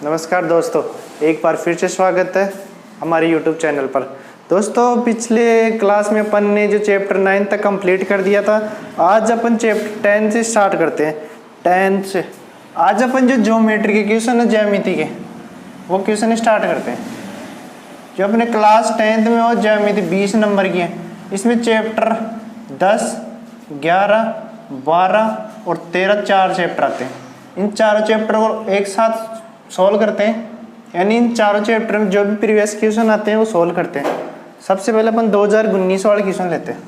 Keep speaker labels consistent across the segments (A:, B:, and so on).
A: नमस्कार दोस्तों, एक बार फिर से स्वागत है हमारे YouTube चैनल पर। दोस्तों, पिछले क्लास में अपन ने जो चैप्टर 9 तक कंप्लीट कर दिया था। आज अपन चैप्टर 10 से स्टार्ट करते हैं। 10 से आज अपन जो ज्योमेट्री के क्वेश्चन है, ज्यामिति के, वो क्वेश्चन स्टार्ट करते हैं। जो अपने क्लास 10th में वो ज्यामिति 20 नंबर की है। इसमें चैप्टर 10, 11, 12 और 13 चार चैप्टर आते हैं। इन चारों चैप्टर को एक साथ सॉल्व करते हैं, यानी इन चारों चैप्टर में जो भी प्रीवियस क्वेश्चन आते हैं वो सॉल्व करते हैं। सबसे पहले अपन 2019 वाले क्वेश्चन लेते हैं।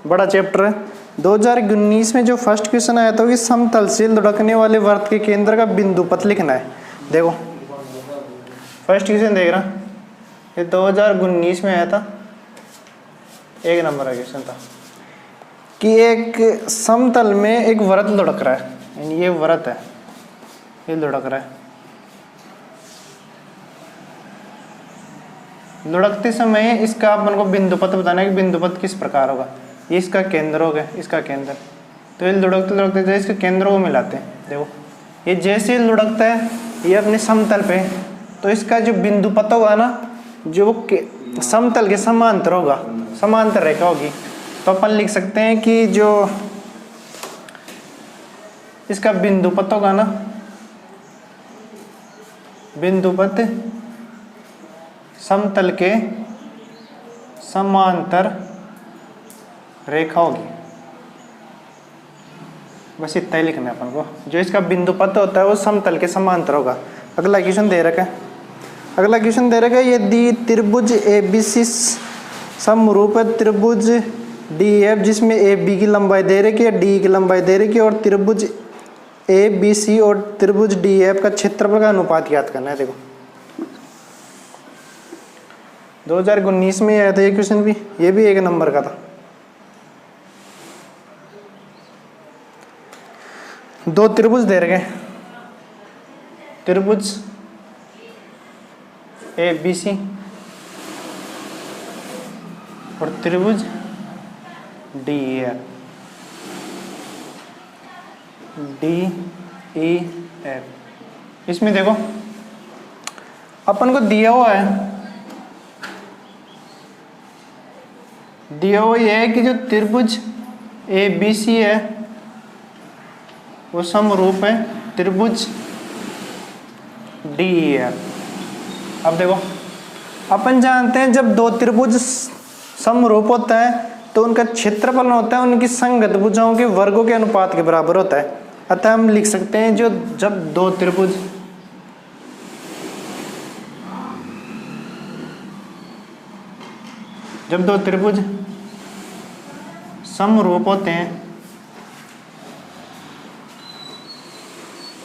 A: बड़ा चैप्टर है। 2019 में जो फर्स्ट क्वेश्चन आया था कि समतल से लुढ़कने वाले वृत्त के केंद्र का बिंदु पथ लिखना है। देखो फर्स्ट क्वेश्चन देख रहा, ये 2019 में आया था, 1 नंबर का क्वेश्चन था कि एक समतल में एक वृत्त लुढ़क रहा है, यानी ये वृत्त है, ये लुढ़क रहा है। लुढ़कते समय इसका अपन को बिंदु पथ बताना है कि बिंदु पथ किस प्रकार होगा। ये इसका केंद्र हो गया, इसका केंद्र। तो ये लुढ़कते लुढ़कते जैसे इसके केंद्रों को मिलाते हैं। देखो ये जैसे लुढ़कता है ये अपने समतल पे, तो इसका जो बिंदु पथ होगा ना, जो समतल के समांतर होगा, समांतर रेखा होगी। तो अपन लिख सकते हैं कि जो इसका बिंदु पथ होगा ना, बिंदु पथ समतल के समांतर रेखा होगी। बस इतना ही लिखना है अपन को। जो इसका बिंदु पथ होता है वो समतल के समांतर होगा। अगला क्वेश्चन दे रखा है, अगला क्वेश्चन दे रखा है यदि त्रिभुज ABC समरूप है त्रिभुज DF जिसमें AB की लंबाई दे रखी है, DE की लंबाई दे रखी है, और त्रिभुज ABC और त्रिभुज DF का क्षेत्रफल का अनुपात ज्ञात करना है। देखो 2019 में आया था ये क्वेश्चन भी, ये भी 1 नंबर का था। दो त्रिभुज दे रखे, त्रिभुज ABC और त्रिभुज DEF, इसमें देखो अपन को दिया हुआ है, दिया हुआ यह है कि जो त्रिभुज ABC है वो समरूप है त्रिभुज DEF। अब देखो अपन जानते हैं जब दो त्रिभुज समरूप होता है तो उनका क्षेत्रफल होता है उनकी संगत भुजाओं के वर्गों के अनुपात के बराबर होता है। अतः हम लिख सकते हैं जो जब दो त्रिभुज समरूप होते हैं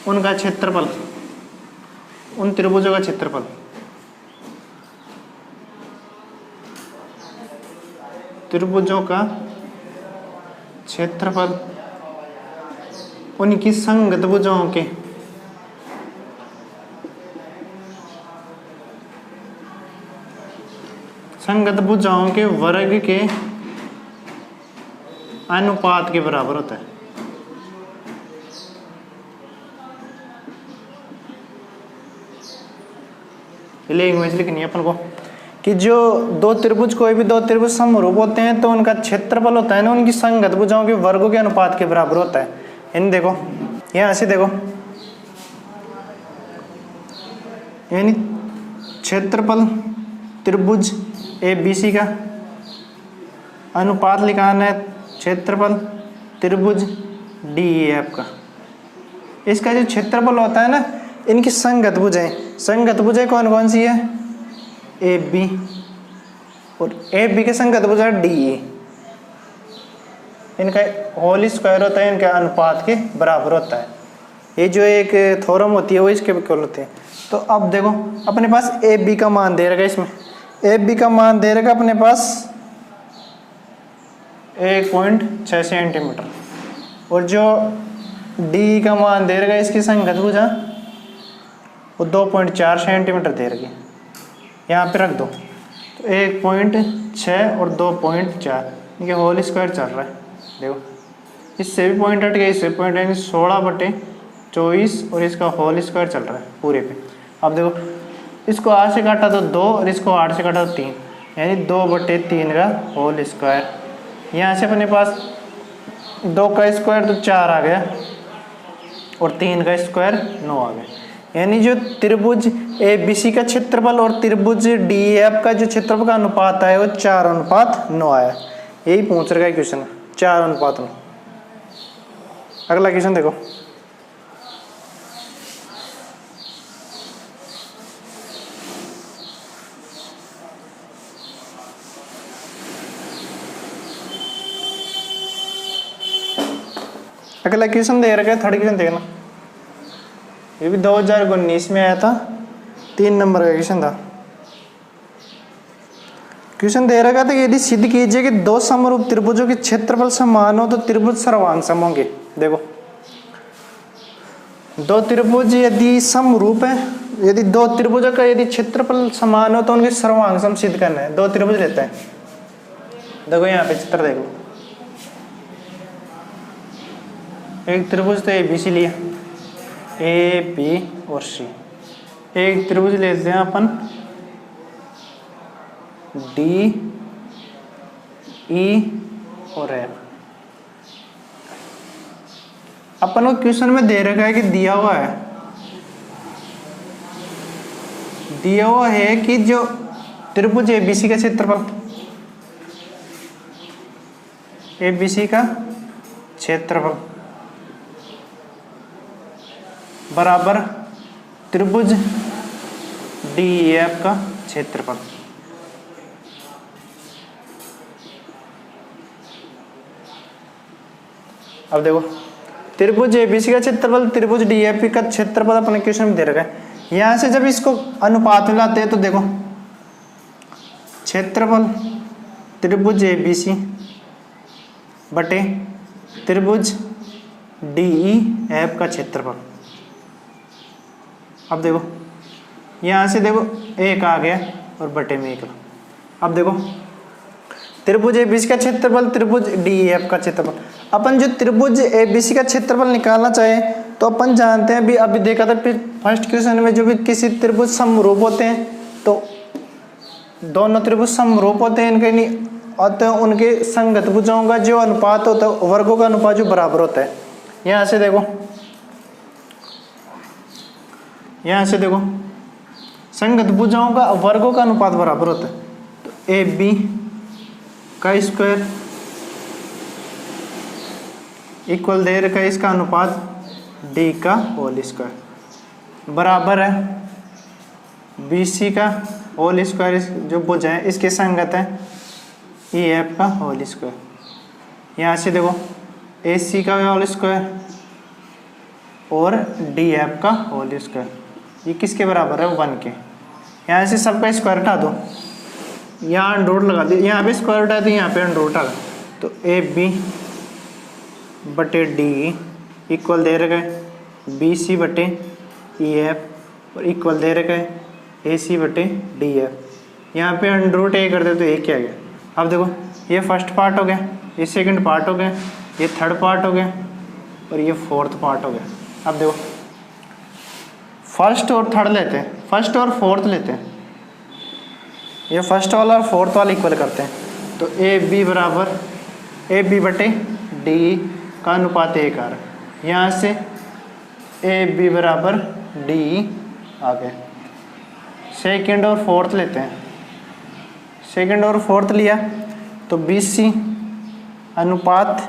A: उनका क्षेत्रफल, उन त्रिभुजों का क्षेत्रफल त्रिभुजों का क्षेत्रफल उनकी संगत भुजाओं के वर्ग के अनुपात के बराबर होता है। लैंग्वेज लिखनी है अपन को कि जो दो त्रिभुज, कोई भी दो त्रिभुज समरूप होते हैं तो उनका क्षेत्रफल होता है ना उनकी संगत भुजाओं के वर्गों के अनुपात के बराबर होता है। यानी देखो यहाँ से देखो, यानी क्षेत्रफल त्रिभुज ABC का अनुपात लिखाना है क्षेत्रफल त्रिभुज DEF का। इसका जो क्षेत्रफल होता है ना, इनकी संगत भुजाएं कौन कौन सी है? AB, और AB के संगत भुजा DE। इनका होल स्क्वायर होता है, इनके अनुपात के बराबर होता है। ये जो एक थ्योरम होती है वो इसके इक्वल होते हैं। तो अब देखो अपने पास AB का मान दे रखा है, इसमें AB का मान दे रखा अपने पास 1.6 सेंटीमीटर, और जो DE का मान दे रखा है इसकी संगत भुजा वो 2.4 सेंटीमीटर दे रखी है। यहाँ पे रख दो तो 1.6 और 2.4 ये होल स्क्वायर चल रहा है। देखो इससे भी पॉइंट हट गया, इससे पॉइंट यानी 16/2 24 और इसका होल स्क्वायर चल रहा है पूरे पे। अब देखो इसको 8 से काटा तो 2 और इसको 8 से काटा तो 3, यानी 2/3 का होल स्क्वायर। यहाँ से अपने पास 2 का स्क्वायर तो 4 आ गया और 3 का स्क्वायर 9 आ गया। यानी जो त्रिभुज ABC का क्षेत्रफल और त्रिभुज DEF का जो क्षेत्रफल का अनुपात है वो 4:9 आया। यही पूछ रहा है क्वेश्चन, 4:9। अगला क्वेश्चन देखो, अगला क्वेश्चन दे रखा है, थर्ड क्वेश्चन देखना। ये भी 2019 में आया था, 3 नंबर का क्वेश्चन था। क्वेश्चन दे रखा था कि यदि सिद्ध कीजिए कि 2 समरूप त्रिभुजों के क्षेत्रफल समान हो तो त्रिभुज सर्वांग सम होंगे। देखो 2 त्रिभुज यदि समरूप है, यदि 2 त्रिभुजों का यदि क्षेत्रफल समान हो तो उनके सर्वांग सम सिद्ध करना है। 2 त्रिभुज लेते हैं, देखो यहाँ पे चित्र देखो, एक त्रिभुज तो ABC लिया, A, B और C। एक त्रिभुज लेते हैं अपन D, E और F। अपन को क्वेश्चन में दे रखा है कि दिया हुआ है कि जो त्रिभुज ABC का क्षेत्रफल, ABC का क्षेत्रफल बराबर त्रिभुज DEF का क्षेत्रफल। अब देखो त्रिभुज ABC का क्षेत्रफल त्रिभुज DEF का क्षेत्रफल अपने क्वेश्चन में दे रखा है। यहां से जब इसको अनुपात में लाते हैं तो देखो क्षेत्रफल त्रिभुज ABC बटे त्रिभुज DEF का क्षेत्रफल। अब देखो यहाँ से देखो 1 आ गया और बटे में 1। अब देखो त्रिभुज ABC का क्षेत्रफल त्रिभुज DEF का क्षेत्रफल। अपन जो त्रिभुज ABC का क्षेत्रफल निकालना चाहे तो अपन जानते हैं, अभी देखा था फर्स्ट क्वेश्चन में, जो भी किसी त्रिभुज समरूप होते हैं तो दोनों त्रिभुज समरूप होते हैं, इनके नहीं अतः उनके संगत भुजाओं का जो अनुपात होता है, वर्गों का अनुपात जो बराबर होता है। यहाँ से देखो संगत भुजाओं का वर्गों का अनुपात बराबर होता है, तो AB का स्क्वायर इक्वल दे रखा है इसका अनुपात D का होल स्क्वायर बराबर है BC का होल स्क्वायर, जो भुजा है इसके संगत है EF का होल स्क्वायर। यहाँ से देखो AC का होल स्क्वायर और DF का होल स्क्वायर, ये किसके बराबर है? 1 के। यहाँ से सबका स्क्वायर हटा दो, यहाँ अंडर लगा दो, यहाँ पे स्क्वायर हटा तो यहाँ पे अंडर हटा दो, तो AB बटे D इक्वल दे रखा है BC बटे EF और इक्वल दे रखा है AC बटे DF। यहाँ पे अंडर रूट A कर दे तो एक क्या आ गया। अब देखो ये फर्स्ट पार्ट हो गया, ये सेकंड पार्ट हो गया, ये थर्ड पार्ट हो गया और ये फोर्थ पार्ट हो गया। अब देखो फर्स्ट और थर्ड लेते हैं, फर्स्ट और फोर्थ लेते हैं, ये फर्स्ट वाला और फोर्थ वाला इक्वल करते हैं, तो AB बराबर AB बटे D का अनुपात 1 आ रहा है। यहाँ से AB बराबर D आ गया। सेकंड और फोर्थ लेते हैं, सेकंड और फोर्थ लिया तो BC अनुपात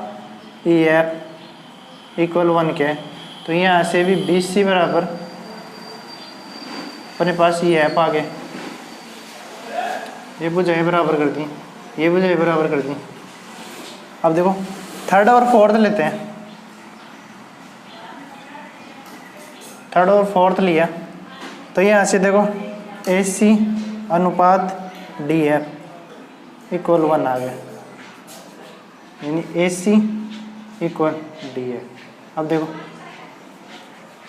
A: EF इक्वल 1 के है, तो यहाँ से भी BC बराबर अपने पास EF आ गए। ये भुजाएं बराबर कर दी, ये भुजाएं बराबर कर दी। अब देखो थर्ड और फोर्थ लेते हैं, थर्ड और फोर्थ लिया तो यहाँ से देखो AC अनुपात DF इक्वल 1 आ गया, यानी AC इक्वल DF। अब देखो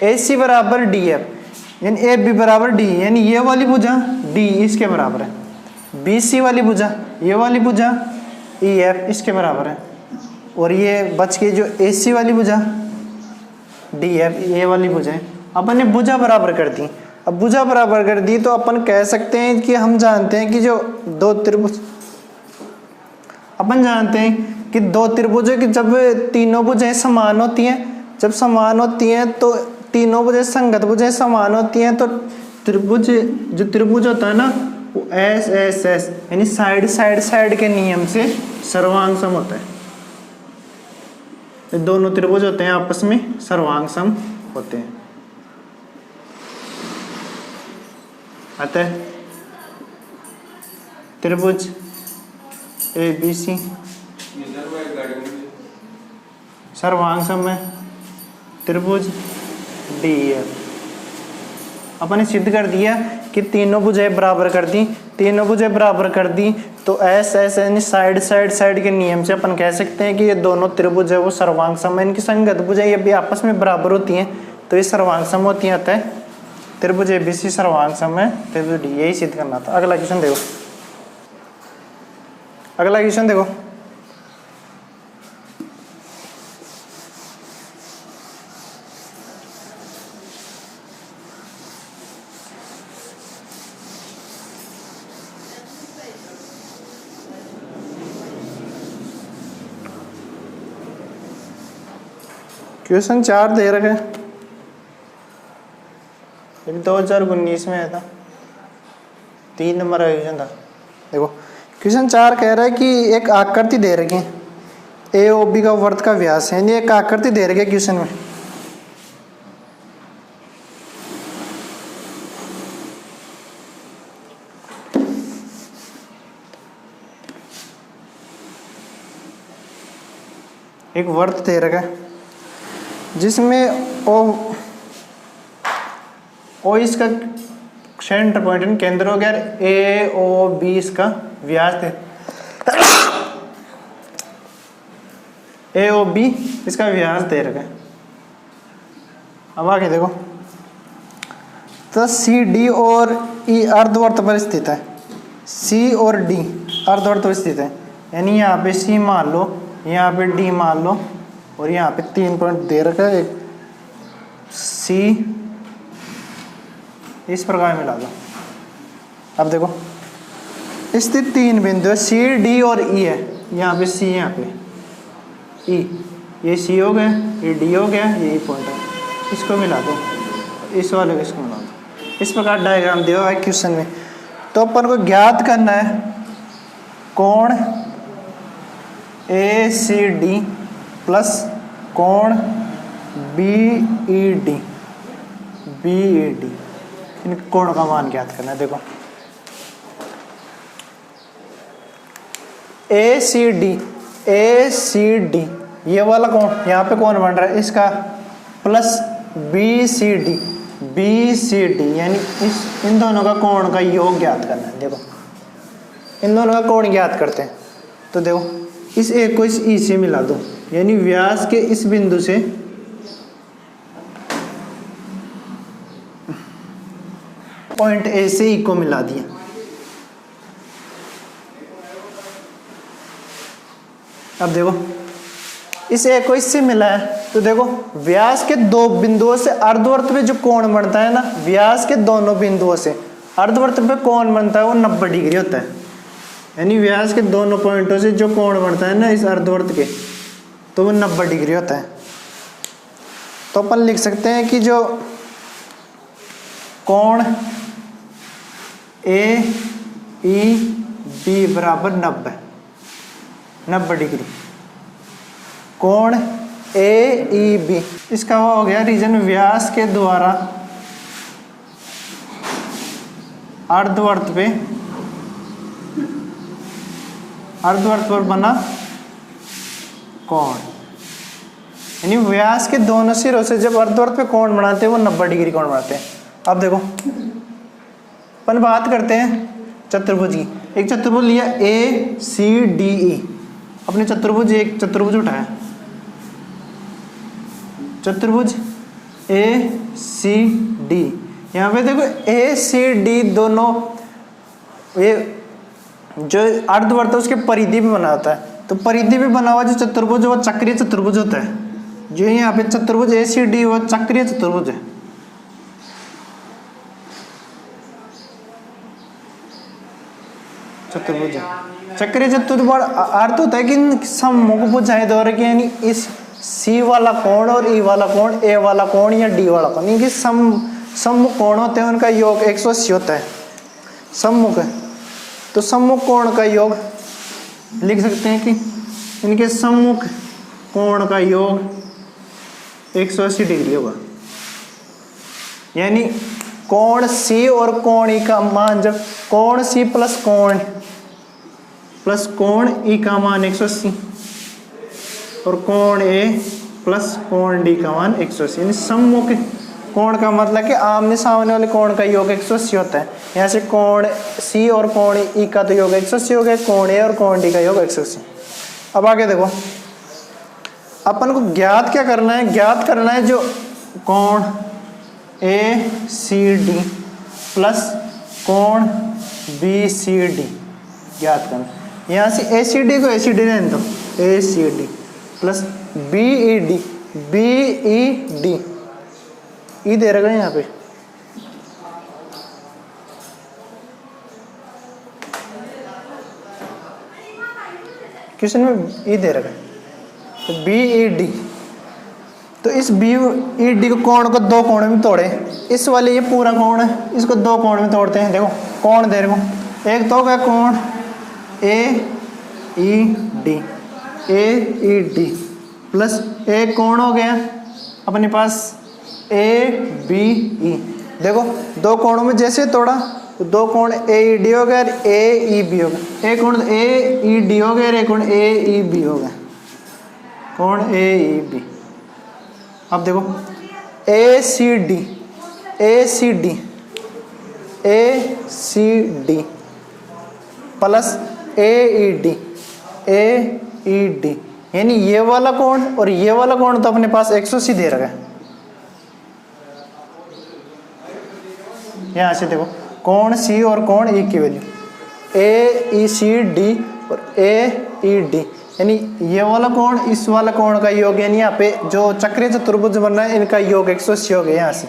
A: AC बराबर DF यानी AB बराबर D, यानी ये वाली भुजा D इसके बराबर है, BC वाली भुजा ये वाली भुजा EF इसके बराबर है, और ये बच के जो AC वाली भुजा डी है, ये वाली भुजा अपन ने भुजा बराबर कर दी। अब भुजा बराबर कर दी तो अपन कह सकते हैं कि हम जानते हैं कि जो दो त्रिभुज, अपन जानते हैं कि दो त्रिभुजों की जब तीनों भुजाएं समान होती हैं, जब समान होती हैं तो तीनों भुजाएं संगत भुजाएं समान होती हैं तो त्रिभुज, जो त्रिभुज होता है ना वो एस एस एस यानी साइड साइड साइड के नियम से सर्वांग सम होता है। ये दोनों त्रिभुज होते हैं आपस में सर्वांग सम होते हैं। अतः त्रिभुज ए बी सी सर्वांग सम है त्रिभुज डी एफ। अपन ने सिद्ध कर दिया कि तीनों भुजाएं बराबर कर दी, तीनों भुजाएं बराबर कर दी तो एस एस यानी साइड साइड साइड के नियम से अपन कह सकते हैं कि ये दोनों त्रिभुज है वो सर्वांग सम है। इनकी संगत भुजाएं ये भी आपस में बराबर होती हैं तो ये सर्वांग सम होती हैं। अतः त्रिभुज एबीसी सर्वांग सम है त्रिभुज डी, यही सिद्ध करना था। अगला क्वेश्चन देखो, अगला क्वेश्चन देखो, क्वेश्चन 4 दे रखे, ये 2019 में आया था, 3 नंबर का क्वेश्चन था। देखो क्वेश्चन 4 कह रहा है कि एक आकृति दे रखी है, ए ओ बी का वर्त का व्यास है, यानी एक आकृति दे रखी है क्वेश्चन में। एक वर्त दे रखा है जिसमें ओ इसका सेंटर पॉइंट केंद्र हो गया, ए ओ बी इसका व्यास है, ए ओ बी इसका व्यास दे रखा है। अब आगे देखो, तो सी डी और ई अर्धवर्त पर स्थित है, सी और डी अर्धवर्त पर स्थित है, यानी यहाँ पे सी मान लो, यहाँ पे डी मान लो और यहाँ पे 3 पॉइंट दे रखा है, एक सी इस प्रकार मिला दो। अब देखो स्थित 3 बिंदु है, सी डी और ई है, यहाँ पे सी यहाँ पे ई, ये सी हो गया, ये डी हो गया, ये ई पॉइंट है, इसको मिला दो, इस वाले को इसको मिला दो। इस प्रकार डायग्राम दिया है क्वेश्चन में। तो अपन को ज्ञात करना है कोण ए सी डी प्लस कोण B E D, B E D, इन कोण का मान ज्ञात करना है। देखो ए सी डी ये वाला कोण यहाँ पे कोण बन रहा है इसका, प्लस बी सी डी यानी इन दोनों का कोण का योग ज्ञात करना है। देखो इन दोनों का कोण ज्ञात करते हैं तो देखो इस एक को इस ई से मिला दो, यानी व्यास के इस बिंदु से पॉइंट ए से ई को मिला दिया। अब देखो इस एक को इससे मिला है तो देखो व्यास के 2 बिंदुओं से अर्धवर्त पे जो कोण बनता है ना, व्यास के दोनों बिंदुओं से अर्धवर्त पे कोण बनता है वो 90 डिग्री होता है, यानी व्यास के दोनों पॉइंटों से जो कोण बनता है ना इस अर्धवर्त के तो वो 90 डिग्री होता है। तो अपन लिख सकते हैं कि जो कोण ए ई बी बराबर 90 डिग्री, कोण ए ई बी इसका वो हो गया रीजन व्यास के द्वारा अर्धवर्त पर बना कोण, यानी व्यास के दोनों सिरों से जब अर्धवर्त पे कोण बनाते हैं वो 90 डिग्री कोण बनाते हैं। अब देखो अपन बात करते हैं चतुर्भुज की। एक चतुर्भुज लिया ए सी डी ई, अपने चतुर्भुज एक चतुर्भुज उठाया, चतुर्भुज ए सी डी, यहाँ पे देखो ए सी डी दोनों ये जो अर्धवर्त है उसके परिधि भी बना होता है, तो परिधि भी बना हुआ जो चतुर्भुज वो चक्रीय चतुर्भुज होता है। जो यहाँ पे चतुर्भुज ACD वो चक्रीय चतुर्भुज है। चतुर्भुज चक्रीय चतुर्भुज अर्थ होता है कि सममुख भुजाएं दो रखी, यानी इस C वाला कोण और E वाला कोण, A वाला कोण या D वाला कोण, इनके सम्मुख कोण होते हैं, उनका योग 180 होता है। सम्मुख है तो सम्मुख कोण का योग लिख सकते हैं कि इनके सम्मुख कोण का योग 180 डिग्री होगा। यानी कोण C और कोण E का मान, जब कोण C प्लस कोण E का मान 180 और कोण A प्लस कोण D का मान 180, यानी सम्मुख कोण का मतलब कि आमने सामने वाले कोण का योग 180 होता है। यहाँ से कोण C और कोण E का तो योग 180 हो गया, कोण A और कोण D का योग 180। अब आगे देखो, अपन को ज्ञात क्या करना है, ज्ञात करना है जो कोण ACD प्लस कोण BCD ज्ञात करना। यहाँ से ACD को ACD रहने दो, ACD प्लस BED ई दे रखा है यहाँ पे, क्वेश्चन में ई दे रखा है, तो BED। तो इस BED को कोण को दो कोण में तोड़े, इस वाले ये पूरा कोण है, इसको दो कोण में तोड़ते हैं। देखो कोण दे रखो, एक तो हो गया कोण AED प्लस एक कोण हो गया अपने पास ABE। देखो दो कोणों में जैसे तोड़ा तो दो कोण AED हो गया और AEB हो गया, एक कोण AED हो गया और एक कोण AEB हो गया, कोण AEB। अब देखो ACD प्लस AED यानी ये वाला कोण और ये वाला कोण तो अपने पास 180 दे रखा है। यहाँ से देखो कोण C और कोण E की वैल्यू AECD और AED, यानी ये वाला कोण इस वाला कोण का योग, यानी यहाँ पे जो चक्रीय चतुर्भुज बन रहा है इनका योग 180 हो गया। यहाँ से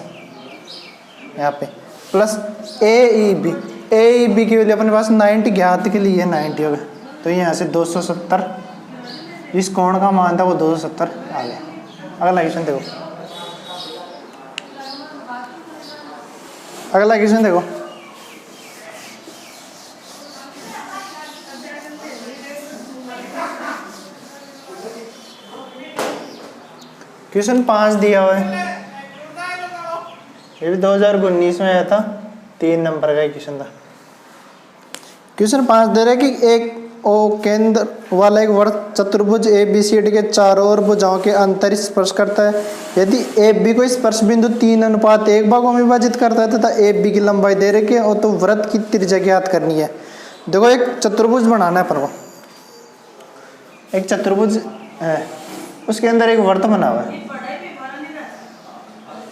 A: यहाँ पे प्लस AEB की वैल्यू अपने पास 90 ज्ञात के लिए 90 हो गया, तो यहाँ से 270 इस कोण का मान था वो 270 आ गया। अगला क्वेश्चन देखो, अगला क्वेश्चन देखो, क्वेश्चन 5 दिया हुआ है, ये भी 2019 में आया था, 3 नंबर का क्वेश्चन था। क्वेश्चन 5 दे रहा है कि एक ओ केंद्र वाला एक वर्ग चतुर्भुज ABCD के चारों ओर भुजाओं के अंतर स्पर्श करता है। यदि AB को स्पर्श बिंदु 3:1 भागों में विभाजित करता है तथा AB की लंबाई दे रखी है और तो वृत्त की त्रिज्या ज्ञात करनी है। देखो एक चतुर्भुज बनाना है अपन को, एक चतुर्भुज है उसके अंदर एक वृत्त बना हुआ है,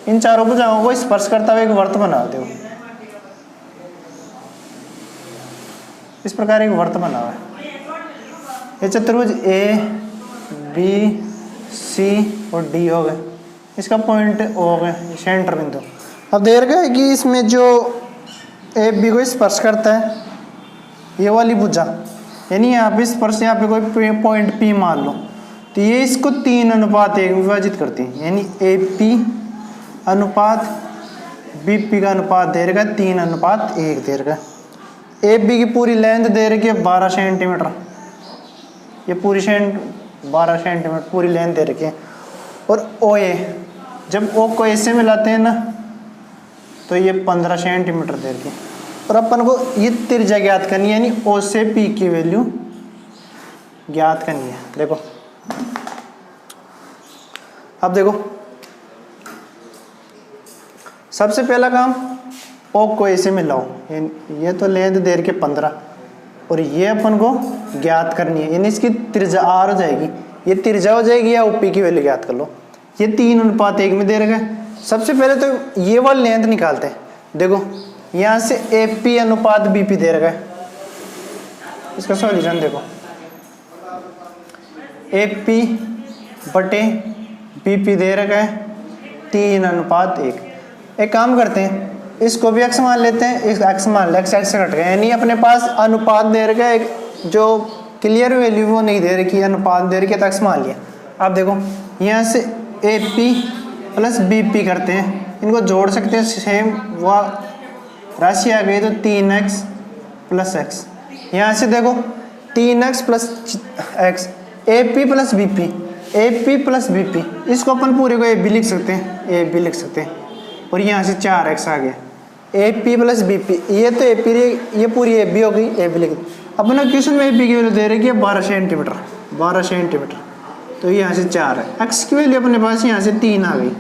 A: इन चारों भुजाओं को स्पर्श करता हुआ एक वृत्त बना दो। इस प्रकार एक वृत्त बना हुआ है, ये चतुर्भुज ABC और D हो गए, इसका पॉइंट O हो गया सेंटर बिंदु। अब देर गया कि इसमें जो AB को स्पर्श करता है ये वाली भुजा, यानी यहाँ पे स्पर्श, यहाँ पे कोई पॉइंट P मान लो, तो ये इसको 3:1 विभाजित करती है, यानी AP अनुपात BP का अनुपात दे रखा है 3:1 दे रखा है। AB की पूरी लेंथ दे रखी है 12 सेंटीमीटर, ये पूरी 12 सेंटीमीटर पूरी लेंथ दे रखी है। और OA, जब O को A से मिलाते हैं ना तो ये 15 सेंटीमीटर दे रखी है। और अपन को ये त्रिज्या ज्ञात करनी है, यानी O से P की वैल्यू ज्ञात करनी है। देखो अब देखो सबसे पहला काम O को A से मिलाओ, ये तो लेंथ दे रखी है 15 और ये अपन को ज्ञात करनी है, यानी इसकी त्रिज्या R हो जाएगी, ये त्रिज्या हो जाएगी या OP की वैल्यू ज्ञात कर लो। ये 3:1 में दे रखा है। सबसे पहले तो ये वाली लेंथ निकालते हैं। देखो यहाँ से AP अनुपात BP दे रखा है, इसका सॉल्यूशन देखो AP बटे BP दे रखा है 3:1। एक काम करते हैं, इसको भी x मान लेते हैं, इस x मान ले, x से कट गया, यानी अपने पास अनुपात दे रखा है, जो क्लियर वैल्यू वो नहीं दे रखी, अनुपात दे रखी है तो x मान लिया। अब देखो यहाँ से AP प्लस BP करते हैं, इनको जोड़ सकते हैं, सेम वह राशि आ गई तो 3x प्लस x। यहाँ से देखो 3x plus x, AP plus BP, AP plus BP, इसको अपन पूरे को AB लिख सकते हैं, AB लिख सकते हैं, और यहाँ से 4x आ गया, AP प्लस BP, ये तो AP, ये पूरी AB हो गई, AB लिख दो। अपना क्वेश्चन में AB की वैल्यू दे रही है 12 सेंटीमीटर, 12 सेंटीमीटर, तो यहाँ से 4 है। x की वैल्यू अपने पास यहाँ से 3 आ गई,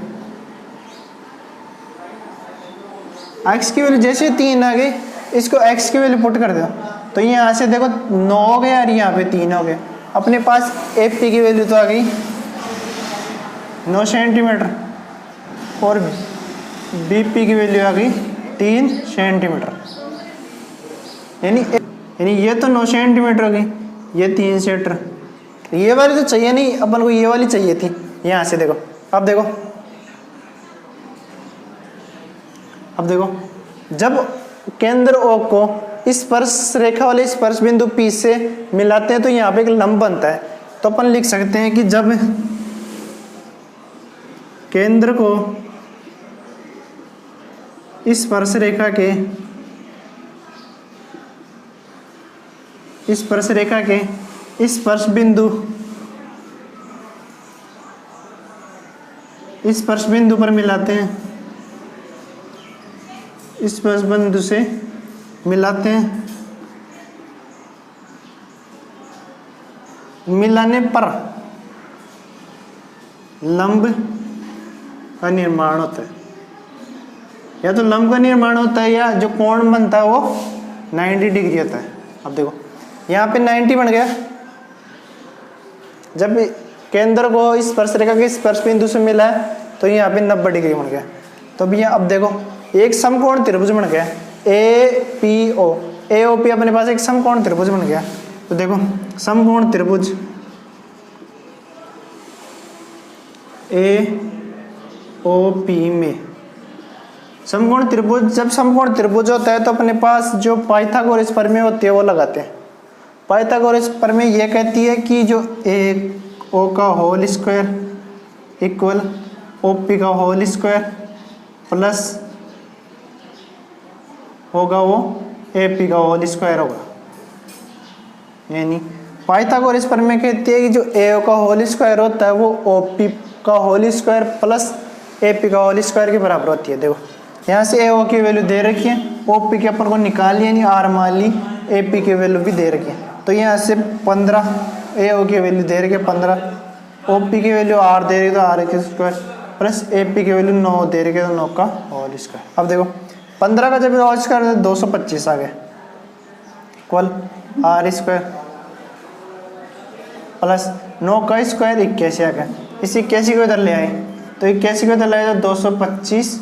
A: x की वैल्यू जैसे 3 आ गई, इसको x की वैल्यू पुट कर दो, तो यहाँ से देखो 9 हो गया और यहाँ पे 3 हो गया। अपने पास AP की वैल्यू तो आ गई 9 सेंटीमीटर और BP की वैल्यू आ गई 3 सेंटीमीटर, यानी ये तो 9 सेंटीमीटर हो गई, ये 3 सेंटीमीटर, ये वाली तो चाहिए नहीं अपन को, ये वाली चाहिए थी। यहाँ से देखो, अब देखो जब केंद्र O को स्पर्श रेखा वाले स्पर्श बिंदु P से मिलाते हैं तो यहाँ पे एक लंब बनता है, तो अपन लिख सकते हैं कि जब केंद्र को स्पर्श रेखा के स्पर्श बिंदु पर मिलाते हैं, स्पर्श बिंदु से मिलाते हैं, मिलाने पर लंब का निर्माण होता है, या तो लंब का निर्माण होता है या जो कोण बनता है वो 90 डिग्री होता है। अब देखो यहाँ पे 90 बन गया, जब केंद्र को स्पर्श रेखा के स्पर्श बिंदु से मिला है तो यहाँ पे 90 डिग्री बन गया। तो भैया अब देखो एक समकोण त्रिभुज बन गया, AOP अपने पास एक समकोण त्रिभुज बन गया। तो देखो समकोण त्रिभुज AOP में समकोण त्रिभुज, जब समकोण त्रिभुज होता है तो अपने पास जो पाइथागोरस प्रमेय होती है वो लगाते हैं। पाइथागोरस प्रमेय ये कहती है कि जो AO का होल स्क्वायर इक्वल OP का होल स्क्वायर प्लस होगा वो AP का होल स्क्वायर होगा, यानी पाइथागोरस प्रमेय कहती है कि जो AO का होल स्क्वायर होता है वो OP का होल स्क्वायर प्लस AP का होल स्क्वायर के बराबर होती है। देखो यहाँ से AO की वैल्यू दे रखी है, OP की अपन को निकाल लिया, यानी R मान ली, AP की वैल्यू भी दे रखी है, तो यहाँ से 15 AO की वैल्यू दे रखी है 15, OP की वैल्यू R दे रही है तो R का स्क्वायर प्लस AP की वैल्यू 9 दे रखी है तो 9 का होल स्क्वायर। अब देखो 15 का जब होल स्क्वायर 225 आ गया इक्वल R स्क्वायर प्लस 9 का स्क्वायर 81 आ गया। इस 81 को इधर ले आए तो 81 को इधर ले आए तो 225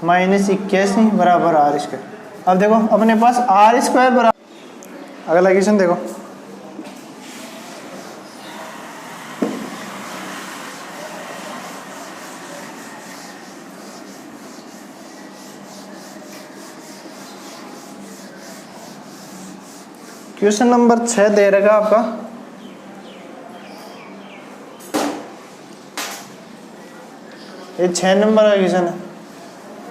A: माइनस 81 बराबर R स्क्वायर। अब देखो अपने पास R स्क्वायर बराबर, अगला क्वेश्चन देखो, क्वेश्चन नंबर 6 दे रहेगा आपका, ये 6 नंबर का क्वेश्चन है।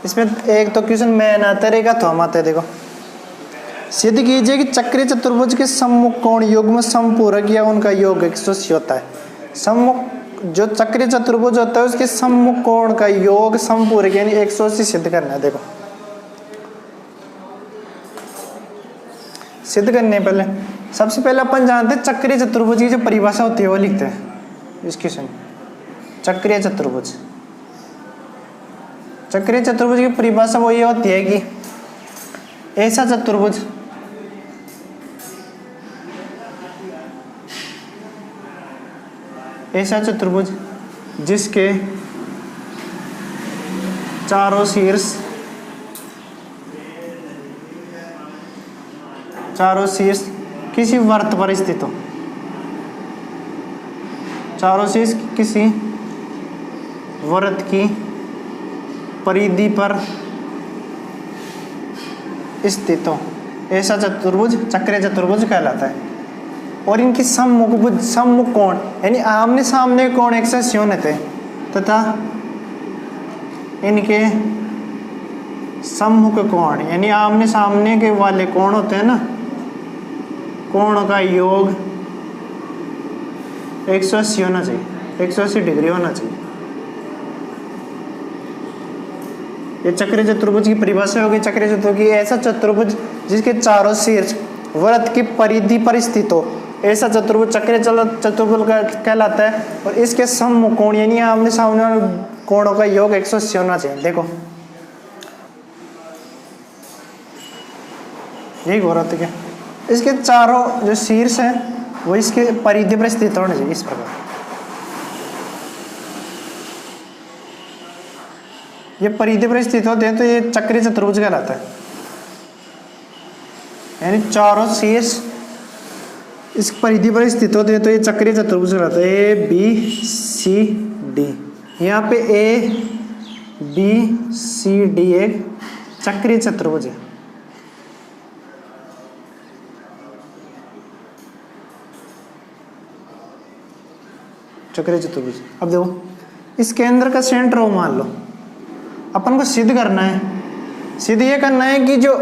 A: इसमें एक तो क्वेश्चन मैन आता रहेगा तो हम आते, देखो सिद्ध कीजिए कि चक्रीय चतुर्भुज के सम्मुख कोण युग्म समपूरक या उनका योग 180 होता है। सम्मुख जो चक्रीय चतुर्भुज होता है उसके सम्मुख कोण का योग समपूरक यानी 180 सिद्ध करना है। देखो सिद्ध करने पहले सबसे पहले अपन जानते हैं चक्रीय चतुर्भुज की जो परिभाषा होती है वो लिखते हैं इस क्वेश्चन। चक्रीय चतुर्भुज, चक्रीय चतुर्भुज की परिभाषा वो ये होती है कि ऐसा चतुर्भुज जिसके चारों शीर्ष किसी वृत्त पर स्थित हो, चारों शीर्ष किसी वृत्त की परिधि पर स्थित हो ऐसा चतुर्भुज चक्रीय चतुर्भुज कहलाता है। और इनकी सम्मुख कोण यानी आमने सामने कोण 180 होने थे तथा इनके सम्मुख कोण यानी आमने सामने के वाले कोण होते हैं ना, कोण का योग 180 होना चाहिए, 180 डिग्री होना चाहिए। ये चक्रीय चतुर्भुज की परिभाषा होगी। चक्रीय चतुर्भुज ऐसा चतुर्भुज जिसके चारों शीर्ष वृत्त की परिधि पर स्थित हो ऐसा चतुर्भुज चक्रीय चतुर्भुज कहलाता है। और इसके सम्मुख कोण यानी आमने सामने कोणों का योग 180 होना चाहिए। देखो यही वृत्त के इसके चारों जो शीर्ष है वो इसके परिधि पर स्थित होने चाहिए। इस प्रकार ये परिधि पर स्थित होते हैं तो ये चक्रीय चतुर्भुज कहलाता है। यानी चारों शीर्ष इस परिधि पर स्थित होते हैं तो ये चक्रीय चतुर्भुज कहलाता है। ए बी सी डी, यहाँ पे ए बी सी डी एक चक्रीय चतुर्भुज है। चक्रीय चतुर्भुज। अब देखो इस केंद्र का सेंटर हो मान लो, अपन को सिद्ध करना है, सिद्ध ये करना है कि जो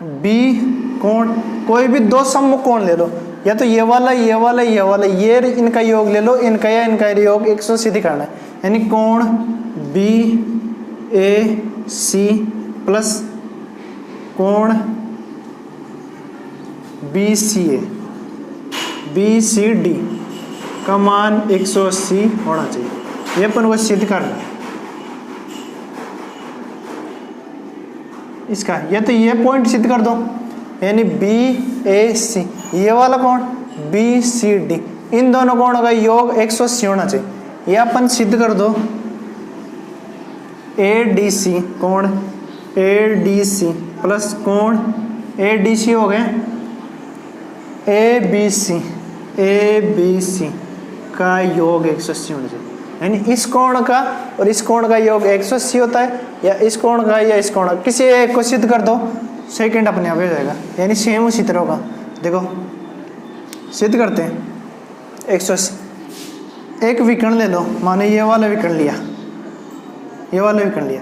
A: बी कोण कोई भी दो सम्मुख कोण ले लो, या तो ये वाला ये वाला ये वाला, ये इनका योग ले लो, इनका या इनका योग 180 सिद्ध करना है। यानी कोण बी ए सी प्लस कोण B C A B C D का मान 180 होना चाहिए। ये अपन को सिद्ध करना है इसका। ये तो ये पॉइंट सिद्ध कर दो, यानी बी ए सी ये वाला कोण बी सी डी, इन दोनों कोणों का योग 180 होना चाहिए। ये अपन सिद्ध कर दो। ए डी सी कोण ए डी सी प्लस कोण ए डी सी हो गए ए बी सी का योग 180 होना चाहिए। यानी इस कोण का और इस कोण का योग 180 होता है, या इस कोण का या इस कोण का, किसी एक को सिद्ध कर दो, सेकंड अपने आप हो जाएगा। यानी सेम उसी तरह होगा। देखो सिद्ध करते हैं 180। एक विकर्ण ले लो, मानो ये वाला विकर्ण लिया, ये वाला विकर्ण लिया,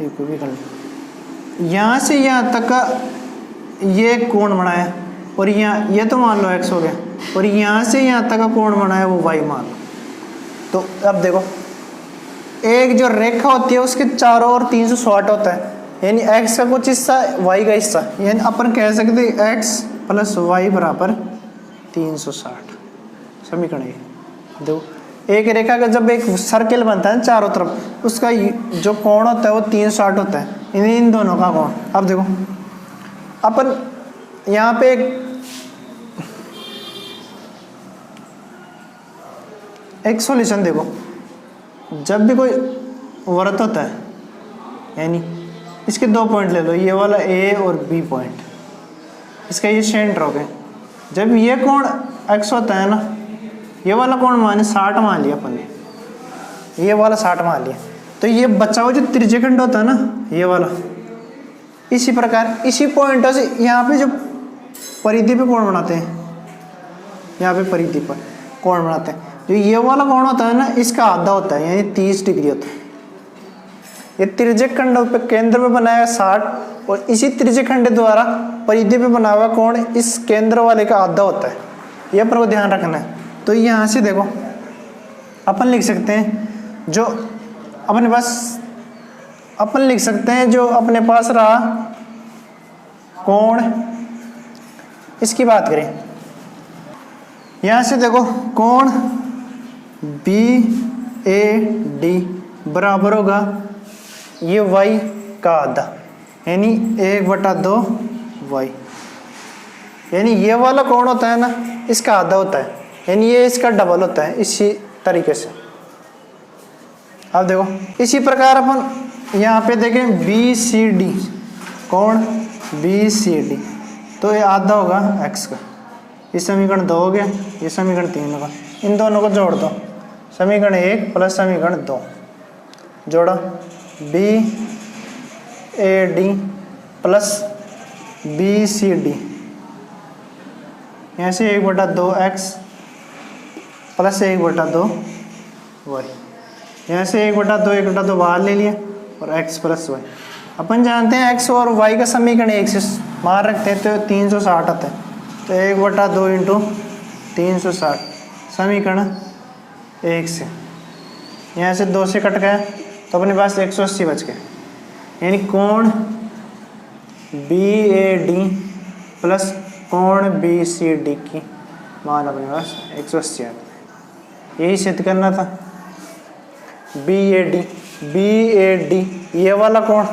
A: एक विकर्ण लिया, यहाँ से यहाँ तक का ये कोण बनाया, और यहाँ ये तो मान लो x हो गया, और यहाँ से यहाँ तक का कोण बनाया वो y मान लो। तो अब देखो एक जो रेखा होती है उसके चारों ओर 360 होता है, यानी x का कुछ हिस्सा y का हिस्सा, यानी अपन कह सकते हैं x प्लस वाई बराबर 360 समीकरण। देखो एक रेखा का जब एक सर्किल बनता है चारों तरफ, उसका जो कोण होता है वो 360 होता है, इन दोनों का कोण। अब देखो अपन यहाँ पे एक सॉल्यूशन देखो, जब भी कोई वृत्त होता है, यानी इसके दो पॉइंट ले लो, ये वाला ए और बी पॉइंट, इसका ये सेंटर हो गया। जब ये कोण x होता है ना, ये वाला कोण माने 60 मान लिया अपन ने, ये वाला 60 मान लिया, तो ये बचा हुआ जो त्रिज्यखंड होता है ना ये वाला, इसी प्रकार इसी पॉइंटों से यहाँ पे जो परिधि पे कोण बनाते हैं, यहाँ पे परिधि पर कोण बनाते हैं, जो ये वाला कोण होता है ना इसका आधा होता है, यानी 30 डिग्री होता है। ये त्रिज्यखंड पे केंद्र में बनाया 60, और इसी त्रिज्यखंड द्वारा परिधि पे बना हुआ कोण इस केंद्र वाले का आधा होता है। ये अपन को ध्यान रखना है। तो यहाँ से देखो अपन लिख सकते हैं जो अपने पास, अपन लिख सकते हैं जो अपने पास रहा कोण, इसकी बात करें यहाँ से देखो कोण बी ए डी बराबर होगा ये y का आधा, यानी 1/2 y, यानी ये वाला कोण होता है ना इसका आधा होता है, यानी ये इसका डबल होता है। इसी तरीके से अब देखो इसी प्रकार अपन यहाँ पे देखें बी सी डी कोण बी सी डी, तो ये आधा होगा x का। ये समीकरण 2 हो गया, ये समीकरण 3 होगा, इन दोनों को जोड़ दो, समीकरण 1 प्लस समीकरण 2 जोड़ा B A D plus B C D, यहाँ से 1/2x प्लस 1/2y, यहाँ से 1/2 बाहर ले लिया और x प्लस y। अपन जानते हैं x और y का समीकरण 1 से बाहर रखते हैं तो 360 आता है, तो 1/2 इंटू 360 समीकरण 1 से, यहाँ से 2 से कट गया तो अपने पास 180 बच गए, यानी कोण बी ए डी प्लस कोण बी सी डी की मान अपने पास 180 आता है। यही सिद्ध करना था। बी ए डी ये वाला कोण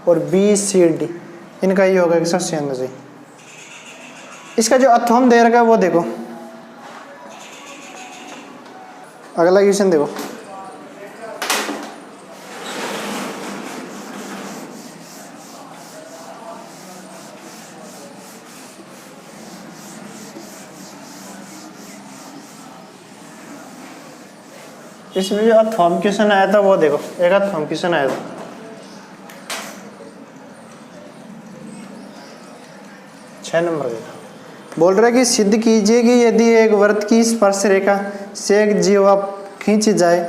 A: और बी सी डी इनका ये होगा 180 आना चाहिए। इसका जो अथोम दे रखा है वो देखो, अगला क्वेश्चन देखो, इसमें जो अथोम क्वेश्चन आया था वो देखो, एक अथोम क्वेश्चन आया था, छह नंबर का बोल रहा है कि सिद्ध कीजिए कि यदि एक वृत्त की स्पर्श रेखा से एक जीवा खींची जाए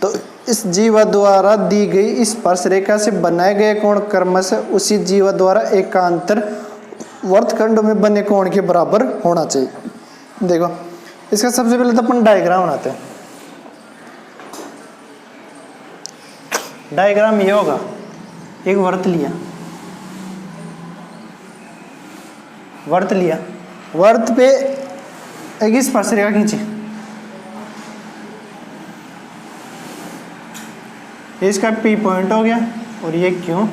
A: तो इस जीवा द्वारा दी गई स्पर्श रेखा से बनाए गए कोण क्रमशः उसी जीवा द्वारा एकांतर वृत्तखंड में बने कोण के बराबर होना चाहिए। देखो इसका सबसे पहले तो अपन डायग्राम बनाते हैं। डायग्राम ये होगा, एक वृत्त लिया, वृत्त पे एक स्पर्श रेखा खींची, इसका P पॉइंट हो गया और ये क्यों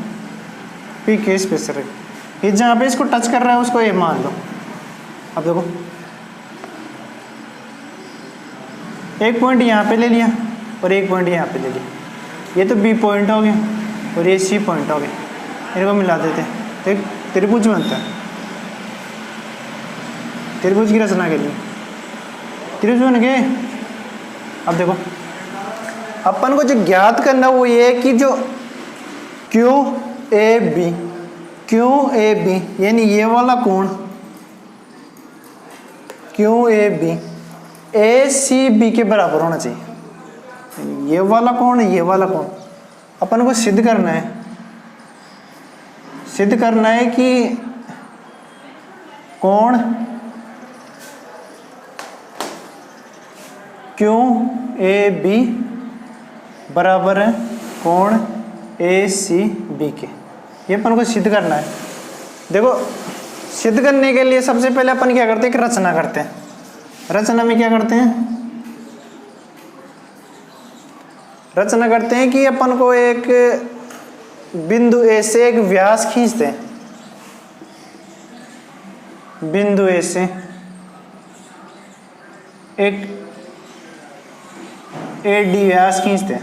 A: P के स्पेस रेखा, ये जहाँ पे इसको टच कर रहा है उसको A मान लो। अब देखो एक पॉइंट यहाँ पे ले लिया और एक पॉइंट यहाँ पे ले लिया, ये तो B पॉइंट हो गया और ये C पॉइंट हो गया, इनको मिला देते हैं तो त्रिभुज बनता है। त्रिभुज की रचना के लिए त्रिभुज बन गए। अब देखो अपन को जो ज्ञात करना वो ये है कि जो क्यू ए बी यानी ये वाला कोण Q A B A C B के बराबर होना चाहिए। ये वाला कोण अपन को सिद्ध करना है कि कोण क्यू ए बी बराबर है कोण ए सी बी के, ये अपन को सिद्ध करना है। देखो सिद्ध करने के लिए सबसे पहले अपन क्या करते हैं कि रचना करते हैं। रचना में क्या करते हैं, रचना करते हैं कि अपन को एक बिंदु ए से एक व्यास खींचते हैं, बिंदु ए से एक AD व्यास खींचते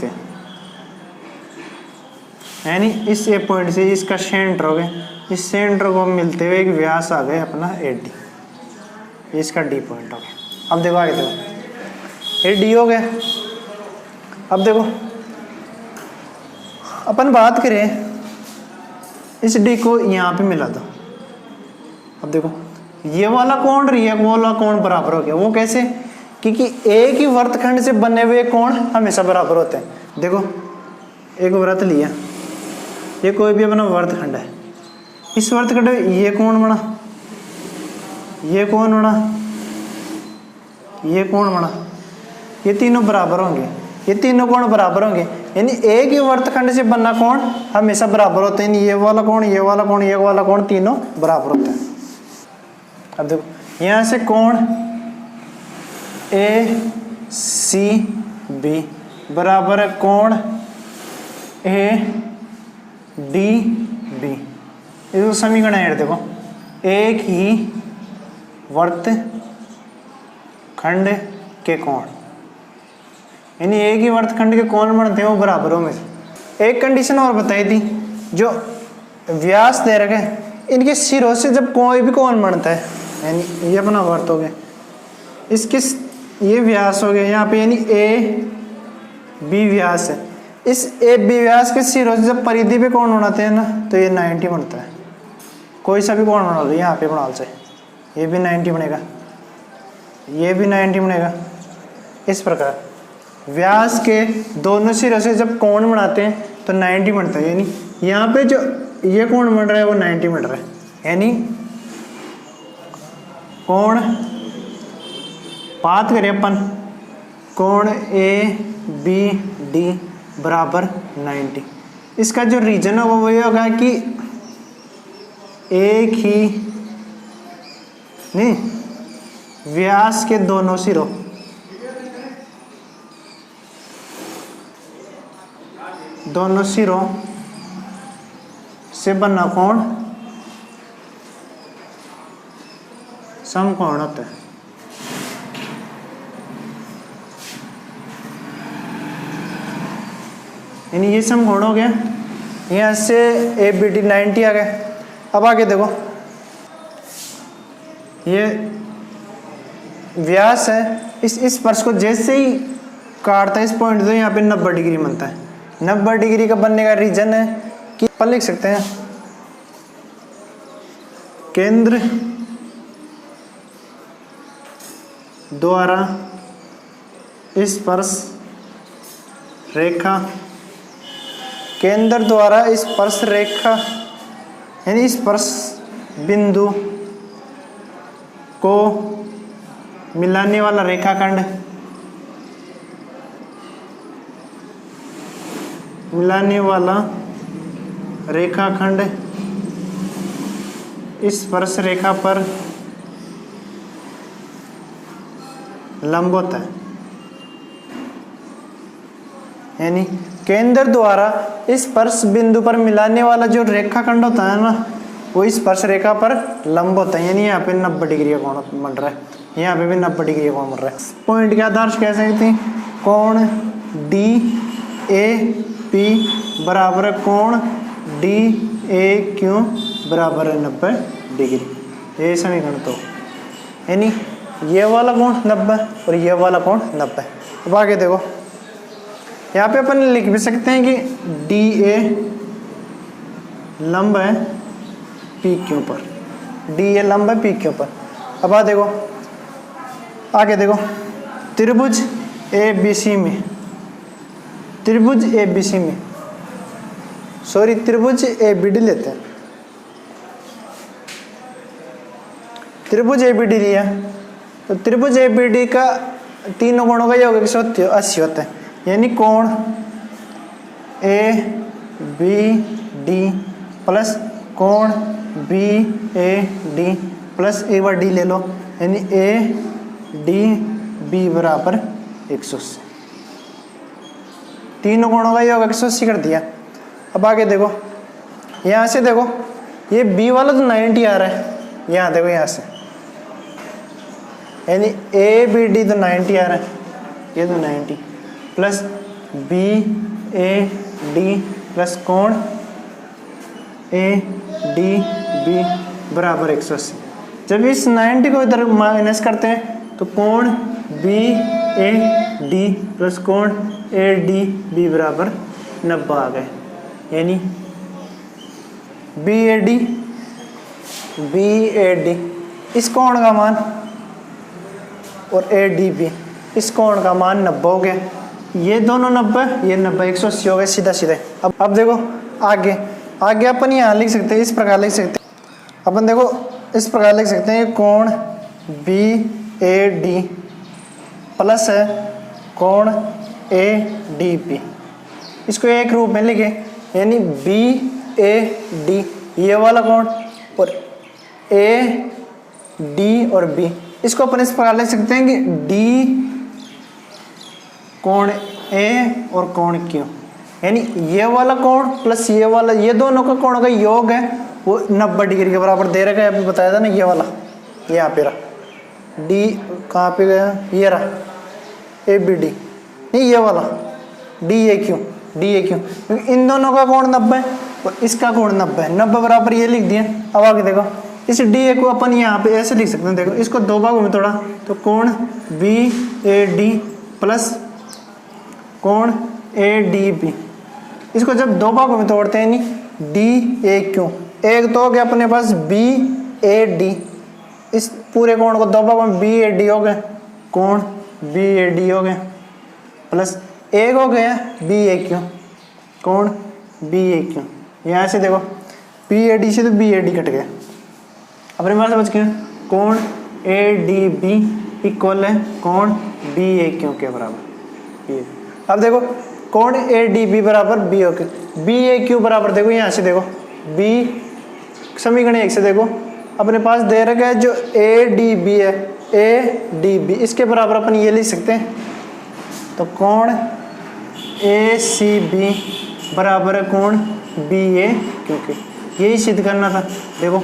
A: हैं, यानी इस ए पॉइंट से इसका सेंटर हो गया, इस सेंटर को मिलते हुए एक व्यास आ गए अपना AD, इसका D पॉइंट हो गया। अब देखो आगे देखो AD हो गया। अब देखो अपन बात करें इस D को यहाँ पे मिला दो। अब देखो ये वाला कोण और ये वाला कोण बराबर हो गया। वो कैसे, क्योंकि एक ही वृत्तखंड से बने हुए कोण हमेशा बराबर होते हैं। देखो एक वृत्त लिया, ये कोई भी अपना वृत्तखंड है, इस वृत्तखंड में ये कोण बना, ये कोण बना, ये कोण बना, ये तीनों बराबर होंगे, ये तीनों कोण बराबर होंगे, यानी एक ही वृत्तखंड से बनना कोण हमेशा बराबर होते हैं। ये वाला कोण, ये वाला कोण, ये वाला कोण तीनों बराबर होते हैं। अब देखो यहाँ से कोण ए सी बी बराबर है कोण ए डी बी। इसको समीकरण है, देखो एक ही वृत्त खंड के कोण, यानी एक ही वृत्तखंड के कोण बनते हैं वो बराबर होंगे। एक कंडीशन और बताई थी, जो व्यास दे रखे इनके सिरों से जब कोई भी कोण बनता है यानी ये अपना वर्त हो गया। इसके ये व्यास हो गया यहाँ पे, यानी ए बी व्यास है। इस ए बी व्यास के सिरों से जब परिधि पे कोण बनाते हैं ना तो ये 90 बनता है। कोई सा भी कोण बना लो, यहाँ पे बना से ये भी 90 बनेगा, ये भी 90 बनेगा। इस प्रकार व्यास के दोनों सिरों से जब कोण बनाते हैं तो 90 बनता है। यानी यहाँ पे जो ये कोण बन रहा है वो 90 बन रहा है। यानी कोण बात करें अपन, कोण ए बी डी बराबर 90। इसका जो रीजन होगा वो ये होगा कि एक ही नहीं व्यास के दोनों सिरों से बना कोण समकोण होता है। यानी ये समकोण हो गया, यहाँ से ए बी डी 90 आ गए। अब आगे देखो, ये व्यास है, इस स्पर्श को जैसे ही काटता है इस पॉइंट तो यहाँ पे 90 डिग्री बनता है। 90 डिग्री का बनने का रीजन है कि अपन लिख सकते हैं केंद्र द्वारा स्पर्श रेखा, केंद्र द्वारा स्पर्श रेखा यानी स्पर्श बिंदु को मिलाने वाला रेखाखंड, स्पर्श रेखा पर लंब होता है। यानी केंद्र द्वारा स्पर्श बिंदु पर मिलाने वाला जो रेखाखंड होता है ना वो स्पर्श रेखा पर लंब होता है। यानी यहाँ पे 90 डिग्री का कोण बन रहा है, यहाँ पे भी 90 डिग्री का कोण बन रहा है। पॉइंट के आधार से कह सकते हैं कोण डी ए पी बराबर कोण डी ए क्यू बराबर 90 डिग्री। ये समीकरण तो यानी ये वाला कोण 90 और ये वाला कोण 90। अब आगे देखो, यहाँ पे अपन लिख भी सकते हैं कि डी ए लंब है पी क्यू पर, डी ए लंब है पी क्यू पर। अब देखो आगे देखो, त्रिभुज ए बी सी में, त्रिभुज ए बी डी लेते हैं। त्रिभुज ए बी डी लिया तो त्रिभुज ए बी डी का तीनों कोणों का योग 180 होता है। यानी कोण ए बी डी प्लस कोण बी ए डी प्लस एक बार डी ले लो, यानी ए डी बी बराबर 180। तीनों कोणों का योग 180 कर दिया। अब आगे देखो, यहाँ से देखो ये बी वाला तो 90 आ रहा है, यहाँ देखो यहाँ से यानी ए बी डी तो 90 आ रहा है, ये तो 90 plus B A D plus कोण ए डी बी बराबर 180। जब इस 90 को इधर माइनस करते हैं तो कोण बी ए डी प्लस कोण ए डी बी बराबर 90 आ गए। यानी बी ए डी इस कोण का मान और ए डी बी इस कोण का मान 90 हो गया। ये दोनों 90, ये 90, 180 हो गए सीधा सीधे। अब देखो आगे अपन यहाँ लिख सकते हैं, इस प्रकार लिख सकते हैं अपन, देखो इस प्रकार लिख सकते हैं कोण बी ए डी प्लस है कोण ए डी बी, इसको एक रूप में लिखे यानी बी ए डी ये वाला कोण और ए डी और बी, इसको अपन इस प्रकार लिख सकते हैं कि डी कोण ए और कोण क्यू, यानी ये वाला कोण प्लस ये वाला, ये दोनों का कोणों का योग है वो 90 डिग्री के बराबर दे रखा है। अभी बताया था ना, ये वाला यहाँ पे रहा, डी कहाँ पे गया, ये रहा ए बी डी, नहीं ये वाला डी ए क्यू, इन दोनों का कोण 90 और इसका कोण 90 है, 90 बराबर ये लिख दिए। अब आगे देखो इस DA को अपन यहाँ पे ऐसे लिख सकते हैं, देखो इसको दो भागों में तोड़ा तो कोण BAD प्लस कोण ADB, इसको जब दो भागों में तोड़ते हैं नहीं DAQ, एक तो हो गया अपने पास BAD, इस पूरे कोण को दो भागों में BAD हो गए, कोण BAD हो गए, प्लस एक हो गया BAQ, कोण BAQ। यहाँ से देखो BAD से तो BAD कट गया, अपने पास बच गया कोण ADB इक्वल है कोण BAQ के बराबर। अब देखो कोण ADB बराबर BAQ बराबर, देखो यहाँ से देखो B समीकरण 1 से देखो अपने पास दे रखा है जो ADB है, ADB इसके बराबर अपन ये लिख सकते हैं, तो कोण ACB बराबर है कोण BAQ के, यही सिद्ध करना था। देखो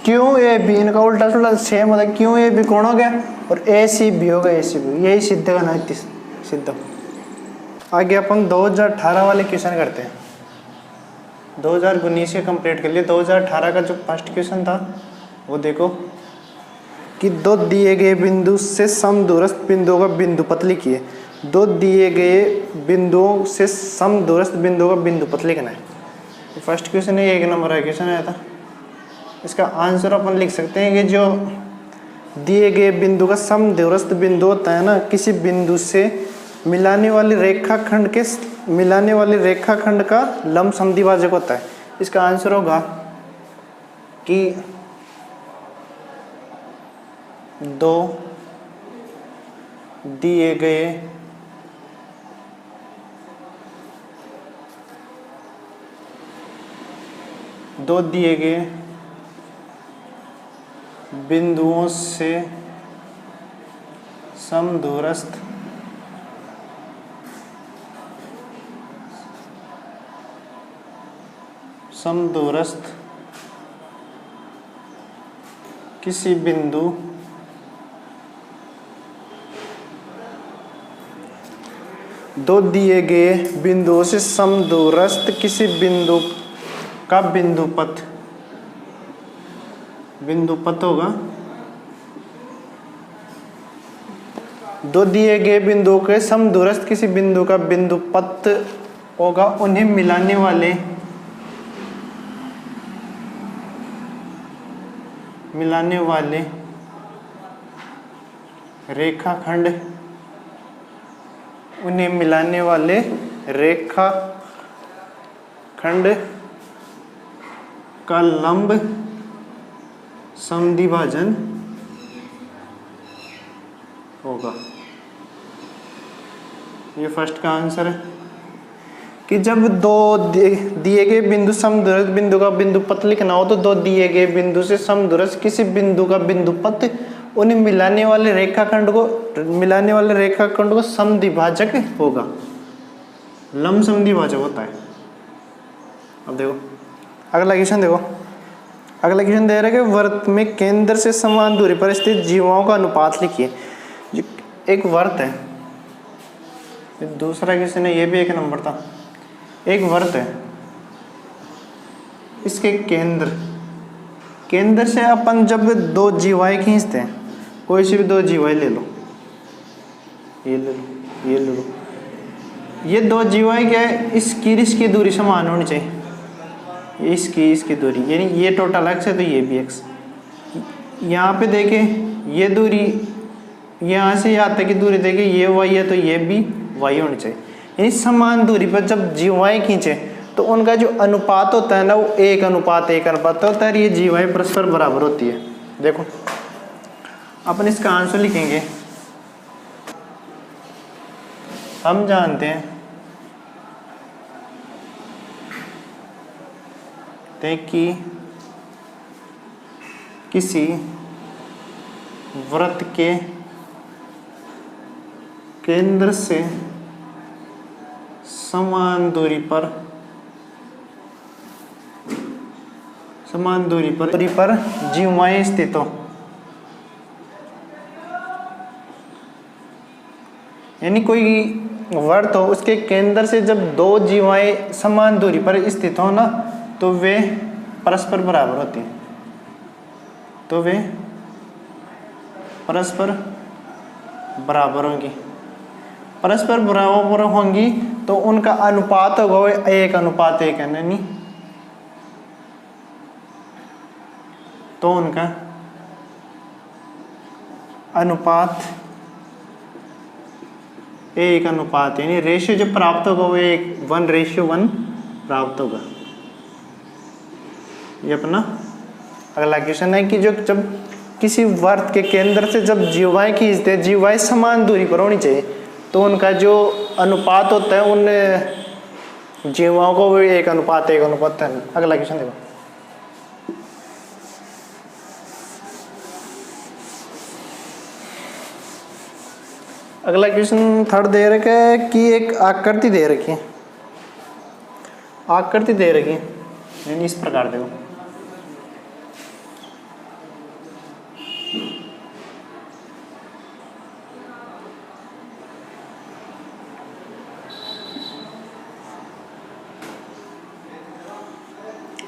A: QAB इनका उल्टा सुल्टा सेम होता है, QAB कोण हो गया और ACB हो गया ACB, यही सिद्ध करना है सिद्ध। आगे अपन 2018 वाले क्वेश्चन करते हैं, 2019 के कंप्लीट कर लिए। 2018 का जो फर्स्ट क्वेश्चन था वो देखो कि दो दिए गए बिंदु से समदूरस्थ बिंदुओं का बिंदु पथ लिखिए। दो दिए गए बिंदुओं से समदूरस्थ बिंदुओं का बिंदु पथ लिखना है। फर्स्ट क्वेश्चन है, 1 नंबर का क्वेश्चन आया था। इसका आंसर अपन लिख सकते हैं कि जो दिए गए बिंदु का समदूरस्थ बिंदु होता है ना, किसी बिंदु से मिलाने वाले रेखाखंड का लंब समद्विभाजक होता है। इसका आंसर होगा कि दो दिए गए बिंदुओं से समदूरस्थ किसी बिंदु दो दिए गए बिंदुओं से समदूरस्थ किसी बिंदु का बिंदु पथ होगा। दो दिए गए बिंदुओं के समदूरस्थ किसी बिंदु का बिंदु पथ होगा, उन्हें मिलाने वाले रेखाखंड का लंब समद्विभाजन होगा। ये फर्स्ट का आंसर है कि जब दो दिए गए बिंदु समदूरस्थ बिंदु का बिंदु पथ लिखना हो तो दो दिए गए बिंदु से समदूरस्थ किसी बिंदु का बिंदु पथ उन्हें मिलाने वाले रेखाखंड को समद्विभाजक होगा, लंब समद्विभाजक होता है। अब देखो अगला क्वेश्चन दे रहा है कि वृत्त में केंद्र से समान दूरी पर स्थित जीवाओं का अनुपात लिखिए। एक वृत्त है, दूसरा क्वेश्चन है, ये भी 1 नंबर था। एक वृत्त है, इसके केंद्र से अपन जब दो जीवाएं खींचते हैं, कोई सी भी दो जीवाएं ले लो, ये ले लो, ये दो जीवाएं क्या है, इसकी दूरी समान होनी चाहिए। इसकी दूरी यानी ये टोटल x है तो ये भी x। यहाँ पे देखें ये दूरी यहाँ से यहाँ तक की दूरी देखें ये y है तो ये भी y होनी चाहिए। यानी समान दूरी पर जब जीवाएं खींचे तो उनका जो अनुपात होता है ना वो 1:1 होता है। ये जीवाएं परस्पर बराबर होती है। देखो अपन इसका आंसर लिखेंगे। हम जानते हैं कि किसी वृत्त के केंद्र से समान दूरी पर जीवाएं स्थित हो, यानी कोई वृत्त हो उसके केंद्र से जब दो जीवाएं समान दूरी पर स्थित हो ना तो वे परस्पर बराबर होती हैं तो वे परस्पर बराबर होंगी। परस्पर बराबर होंगी तो उनका अनुपात होगा वो 1:1 है ना, नहीं तो उनका अनुपात 1:1 यानी रेशियो जो प्राप्त होगा वो 1:1 प्राप्त होगा। ये अपना अगला क्वेश्चन है कि जो जब किसी वर्त के केंद्र से जब जीवाएं खींचते हैं, जीवाएं समान दूरी पर होनी चाहिए तो उनका जो अनुपात होता है उन जीवाओं को भी 1:1 है। अगला क्वेश्चन देखो। अगला क्वेश्चन थर्ड दे रखा है कि एक आकृति दे रखी है, आकृति दे रखी है यानी इस प्रकार देखो।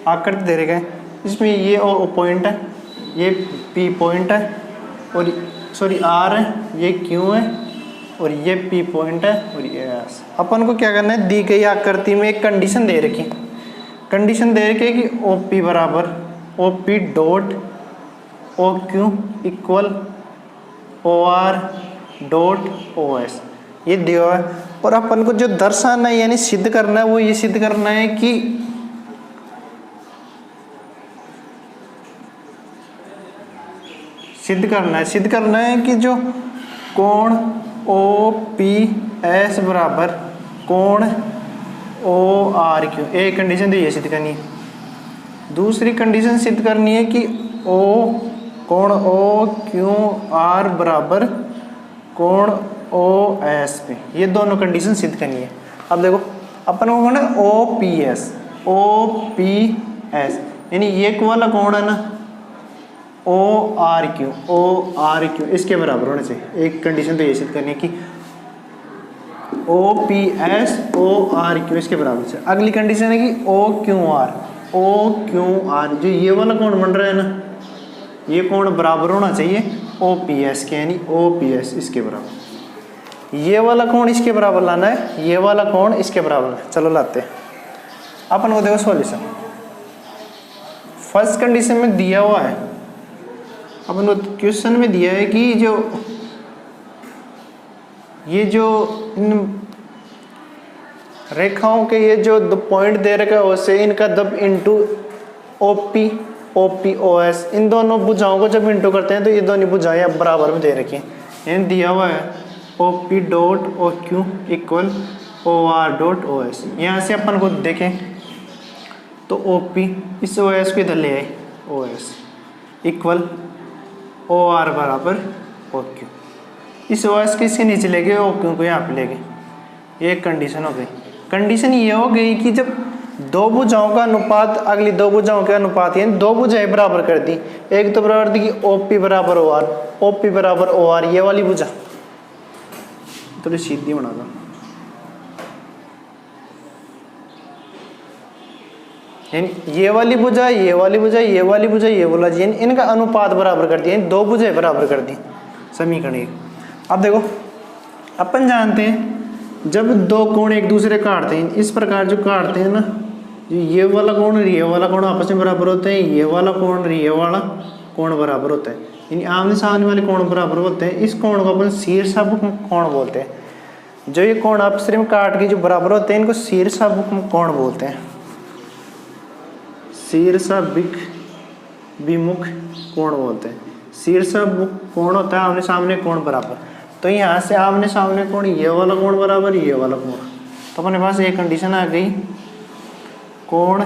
A: आकृति दे रखा है, इसमें ये ओ पॉइंट है, ये पी पॉइंट है और सॉरी आर है, ये क्यू है और ये पी पॉइंट है और ये एस। अपन को क्या करना है, दी गई आकृति में एक कंडीशन दे रखी, कंडीशन दे रखी है कि ओ पी बराबर O P dot O Q equal O R dot O S, ये दिया है। और अपन को जो दर्शाना है यानी सिद्ध करना है वो ये सिद्ध करना है कि सिद्ध करना है कि जो कोण ओ पी एस बराबर कोण ओ आर क्यू, एक कंडीशन तो ये सिद्ध करनी है। दूसरी कंडीशन सिद्ध करनी है कि ओ कोण ओ क्यू आर बराबर कोण ओ एस पे, ये दोनों कंडीशन सिद्ध करनी है। अब देखो अपन को कहना है ओ पी एस यानी ये वाला कोण है ना ओ आर क्यू इसके बराबर होना चाहिए। एक कंडीशन तो ये सिद्ध करनी है कि O P S O R Q इसके बराबर से। अगली कंडीशन है कि ओ क्यू आर जो ये वाला कोण बन रहा है ना, ये कोण बराबर होना चाहिए ओ पी एस के, यानी ओ पी एस इसके बराबर। ये वाला कोण इसके बराबर लाना है, ये वाला कोण इसके बराबर है। चलो लाते हैं अपन को। देखो सॉल्यूशन, फर्स्ट कंडीशन में दिया हुआ है, अपन को क्वेश्चन में दिया है कि जो ये जो इन रेखाओं के ये जो दो पॉइंट दे रखा है उससे इनका जब into O P O S, इन दोनों भुजाओं को जब इंटू करते हैं तो ये दोनों भुजाएं अब बराबर में दे रखी हैं। यानी दिया हुआ है O P dot O Q equal O R dot O S. यहाँ से अपन को देखें तो ओ पी इस ओ एस को इधर ले आए, O S equal O R बराबर ओ क्यू, इस ओ एस के इसके नीचे ले गए, ओ क्यू को यहाँ पे ले गए। ये एक कंडीशन हो गई। कंडीशन ये हो गई कि जब दो भुजाओं का अनुपात अगली दो भुजाओं के अनुपात यानी दो भुजाएं बराबर कर दी, एक तो बराबर दी कि ओ पी बराबर ओ आर, ओ पी बराबर ओ आर, ये वाली भुजा थोड़ी सीधी बना दो, यानी ये वाली भुजा ये वाली भुजा ये वाली भुजा ये वाला जी, इनका अनुपात बराबर कर दिया, दो भुजाएं बराबर कर दी समीकरण एक। अब देखो अपन जानते हैं जब दो कोण एक दूसरे काटते हैं इस प्रकार जो काटते हैं ना, ये वाला कोण और ये वाला कोण आपस में बराबर होते हैं, ये वाला कोण और ये वाला कोण बराबर होता है, यानी आमने सामने वाले कोण बराबर होते हैं। इस कोण को अपन शीर्षाभिमुख कोण बोलते हैं। जो ये कोण आपस में काट के जो बराबर होते हैं इनको शीर्षाभिमुख कोण बोलते हैं, शीर्षाभिमुख कोण बोलते हैं। शीर्षाभिमुख कोण होता है आमने सामने कोण बराबर, तो यहाँ से आमने सामने कोण ये वाला कोण बराबर ये वाला कोण, तो अपने पास एक कंडीशन आ गई कोण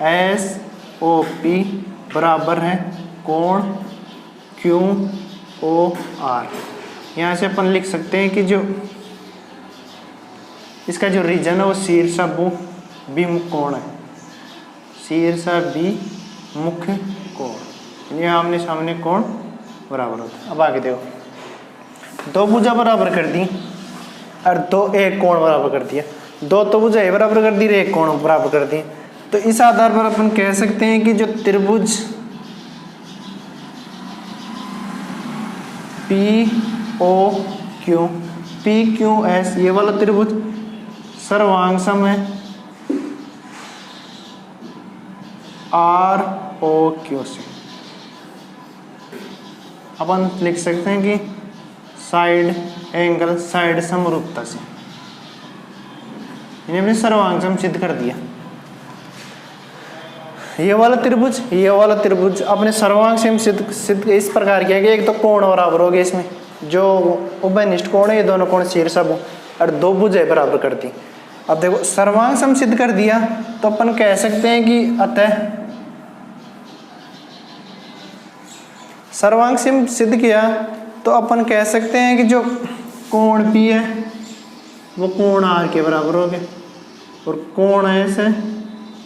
A: एस ओ पी बराबर है कोण क्यू ओ आर। यहाँ से अपन लिख सकते हैं कि जो इसका जो रीजन है वो शीर्षाभिमुख कोण है, शीर्षाभिमुख कोण, ये आमने सामने कोण बराबर होता है। अब आगे देखो दो भुजा बराबर कर दी और दो एक कोण बराबर कर दिया, दो तो भुजा बराबर कर दी एक कोण बराबर कर दी, तो इस आधार पर अपन कह सकते हैं कि जो त्रिभुज POQS ये वाला त्रिभुज सर्वांग सम है ROQ से। अपन लिख सकते हैं कि साइड एंगल साइड समरूपता से इन्हें हमने सर्वांग सम सिद्ध कर दिया। ये वाला त्रिभुज अपने सर्वांग सम सिद्ध इस प्रकार किया गया। एक तो कोण बराबर हो गया, इसमें जो उभयनिष्ठ कोण है ये दोनों कोण शीर्षक और दो भुजाएं बराबर कर दी। अब देखो सर्वांग सम सिद्ध कर दिया तो अपन कह सकते हैं कि अतः सर्वांग सम सिद्ध किया तो अपन कह सकते हैं कि जो कोण P है वो कोण R के बराबर हो गया और कोण S है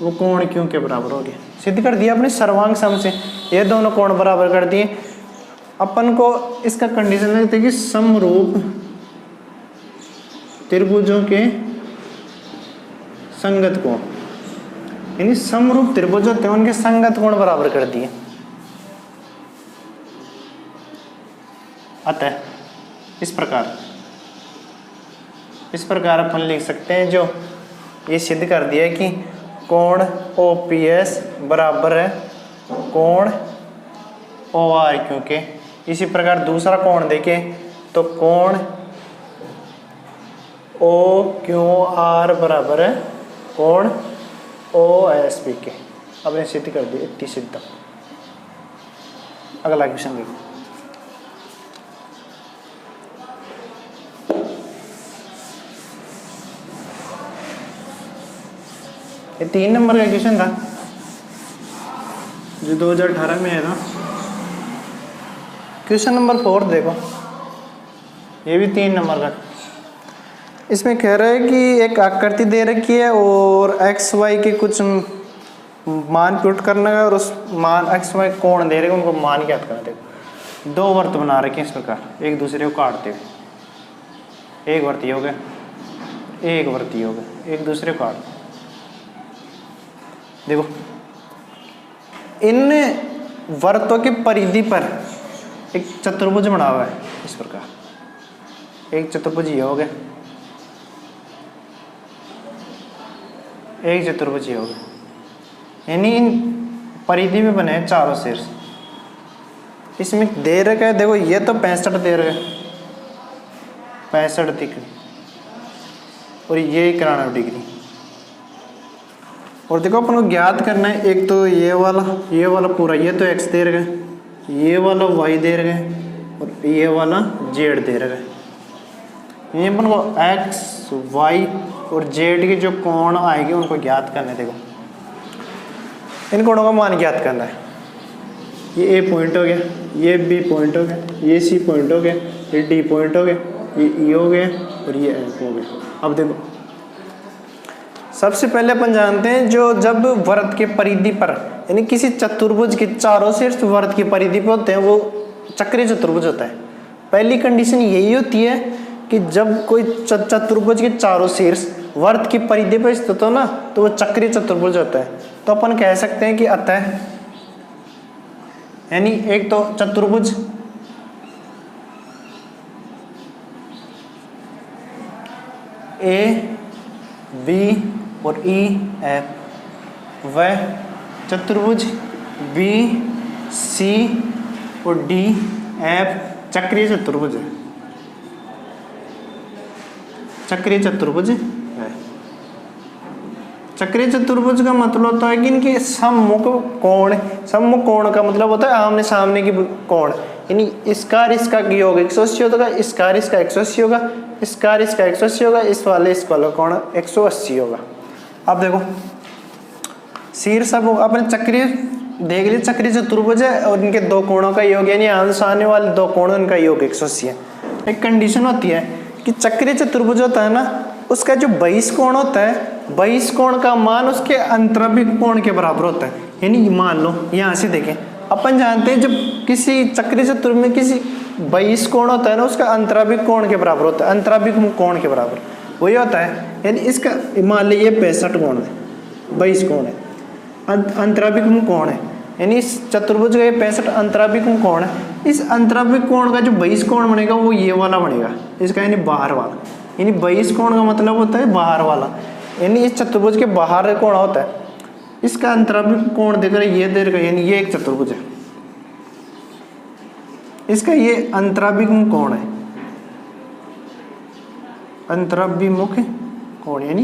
A: वो कोण Q के बराबर हो गया। सिद्ध कर दिया अपने सर्वांग सम से, ये दोनों कोण बराबर कर दिए। अपन को इसका कंडीशन लगता है कि समरूप त्रिभुजों के संगत कोण, यानी समरूप त्रिभुज होते हैं उनके संगत कोण बराबर कर दिए। अतः इस प्रकार अपन लिख सकते हैं, जो ये सिद्ध कर दिया कि कोण OPS बराबर है कोण ORQ के। इसी प्रकार दूसरा कोण देखें तो कोण OQR बराबर है कोण OSP के। अब ये सिद्ध कर दिया, इतनी सिद्ध। अगला क्वेश्चन देखो। ये 3 नंबर का क्वेश्चन था जो 2018 में है ना। क्वेश्चन नंबर 4 देखो, ये भी 3 नंबर का। इसमें कह रहा है कि एक आकृति दे रखी है और एक्स वाई के कुछ मान पुट करना है और उस मान एक्स वाई कोण दे रहे हैं, उनको मान ज्ञात करना है। 2 वर्त बना रखे हैं इस प्रकार एक दूसरे को काटते हुए। एक वर्त ये हो गया, एक वर्त ये हो गया, एक दूसरे को काट। देखो इन वर्तों की परिधि पर एक चतुर्भुज बना हुआ है इस प्रकार। एक चतुर्भुज ये हो गया, एक चतुर्भुज ये हो गया, यानी इन परिधि में बने हैं चारों शीर्ष। इसमें दे रखा है, देखो ये तो 65 दे रहा है, 65 डिग्री और ये 91 डिग्री। और देखो अपन को ज्ञात करना है, एक तो ये वाला पूरा, ये तो x दे रखा है, ये वाला y दे रखा है और ये वाला z दे रखा है। ये अपन को x, y और z के जो कोण आएंगे उनको ज्ञात करना है। देखो इन कोणों का मान ज्ञात करना है। ये A पॉइंट हो गया, ये B पॉइंट हो गया, ये C पॉइंट हो गया, ये D पॉइंट हो गया, ये E हो गया और ये F हो गया। अब देखो सबसे पहले अपन जानते हैं जो जब वर्त के परिधि पर, यानी किसी चतुर्भुज के चारों शीर्ष वर्त की परिधि पर होते हैं वो चक्रीय चतुर्भुज होता है। पहली कंडीशन यही होती है कि जब कोई चतुर्भुज के चारों शीर्ष वर्त की परिधि पर स्थित हो ना तो वो चक्रीय चतुर्भुज होता है। तो अपन कह सकते हैं कि अतः, यानी एक तो चतुर्भुज AB और EF व चतुर्भुज BC और DF चक्रीय चतुर्भुज है, चक्रीय चतुर्भुज है। चक्रीय चतुर्भुज का मतलब होता है कि इनकी सम्मुख कोण का मतलब होता है आमने सामने की कोण, यानी इसका योग 180 होगा, इसका 180 होगा, इसका 180 होगा, इस वाले कोण 180 होगा। अब देखो शीर्ष अपने चक्रीय देख लीजिए, चक्रीय चतुर्भुज है और इनके दो कोणों का योग यानी आमने सामने वाले दो कोण इनका योग 180 है। एक कंडीशन होती है कि चक्रीय चतुर्भुज होता है ना, उसका जो बहिष कोण होता है, बहिष कोण का मान उसके अंतरभिक कोण के बराबर होता है। यानी मान लो यहाँ से देखें, अपन जानते हैं जब किसी चक्रीय चतुर्भुज में किसी बहिष कोण होता है ना उसका अंतरभिक कोण के बराबर होता है, अंतरभिक कोण के बराबर वही होता है। यानी इसका मान लीजिए 65 कोण है, बहिष कोण है, अंतराभिक कोण है, यानी इस चतुर्भुज का ये 65 अंतराभिक कोण है। इस अंतराभिक कोण का जो बहिष कोण बनेगा वो ये वाला बनेगा, इसका यानी बाहर वाला। यानी बहिष कोण का मतलब होता है बाहर वाला, यानी इस चतुर्भुज के बाहर कोण होता है। इसका अंतराभिक कोण देकर ये दे रखा है, यानी ये एक चतुर्भुज है, इसका ये अंतराभिक कोण है, अंतराभिमुख कोण यानी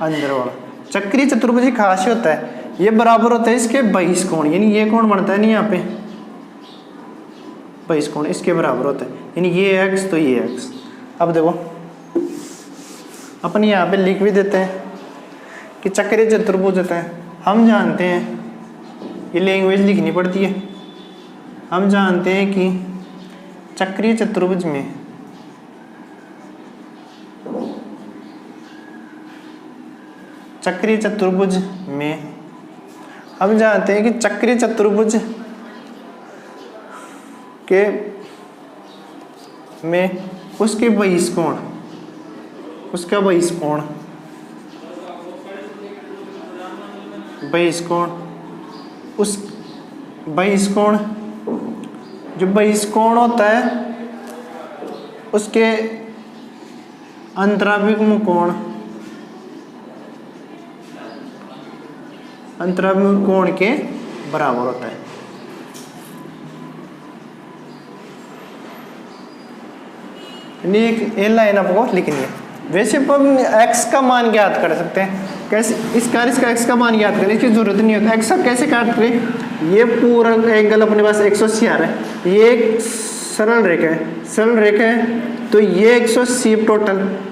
A: अंदर वाला। चक्रीय चतुर्भुज की खासियत होता है ये बराबर होता है इसके बहिष कोण, यानी ये कोण बनता है नहीं यहाँ पे बहिष कोण, इसके बराबर होता है, यानी ये x तो ये x। अब देखो अपन यहाँ पे लिख भी देते हैं कि चक्रीय चतुर्भुज होता है। हम जानते हैं, ये लैंग्वेज लिखनी पड़ती है, हम जानते हैं कि चक्रीय चतुर्भुज में हम जानते हैं कि चक्रीय चतुर्भुज के में उसके बहिष कोण, उसका बहिष कोण उस बहिष कोण, जो बहिष कोण होता है उसके अंतराभिमुख कोण, अंतराभिमुख कोण के बराबर होता है। एक लाइन आपको लिखनी है। वैसे हम x का मान ज्ञात कर सकते हैं, कैसे इसका x का मान ज्ञात करें, इसकी जरूरत नहीं होता। x का कैसे काट करें, ये पूरा एंगल अपने पास 180 आ रहा है, ये एक सरल रेखा है, तो ये 180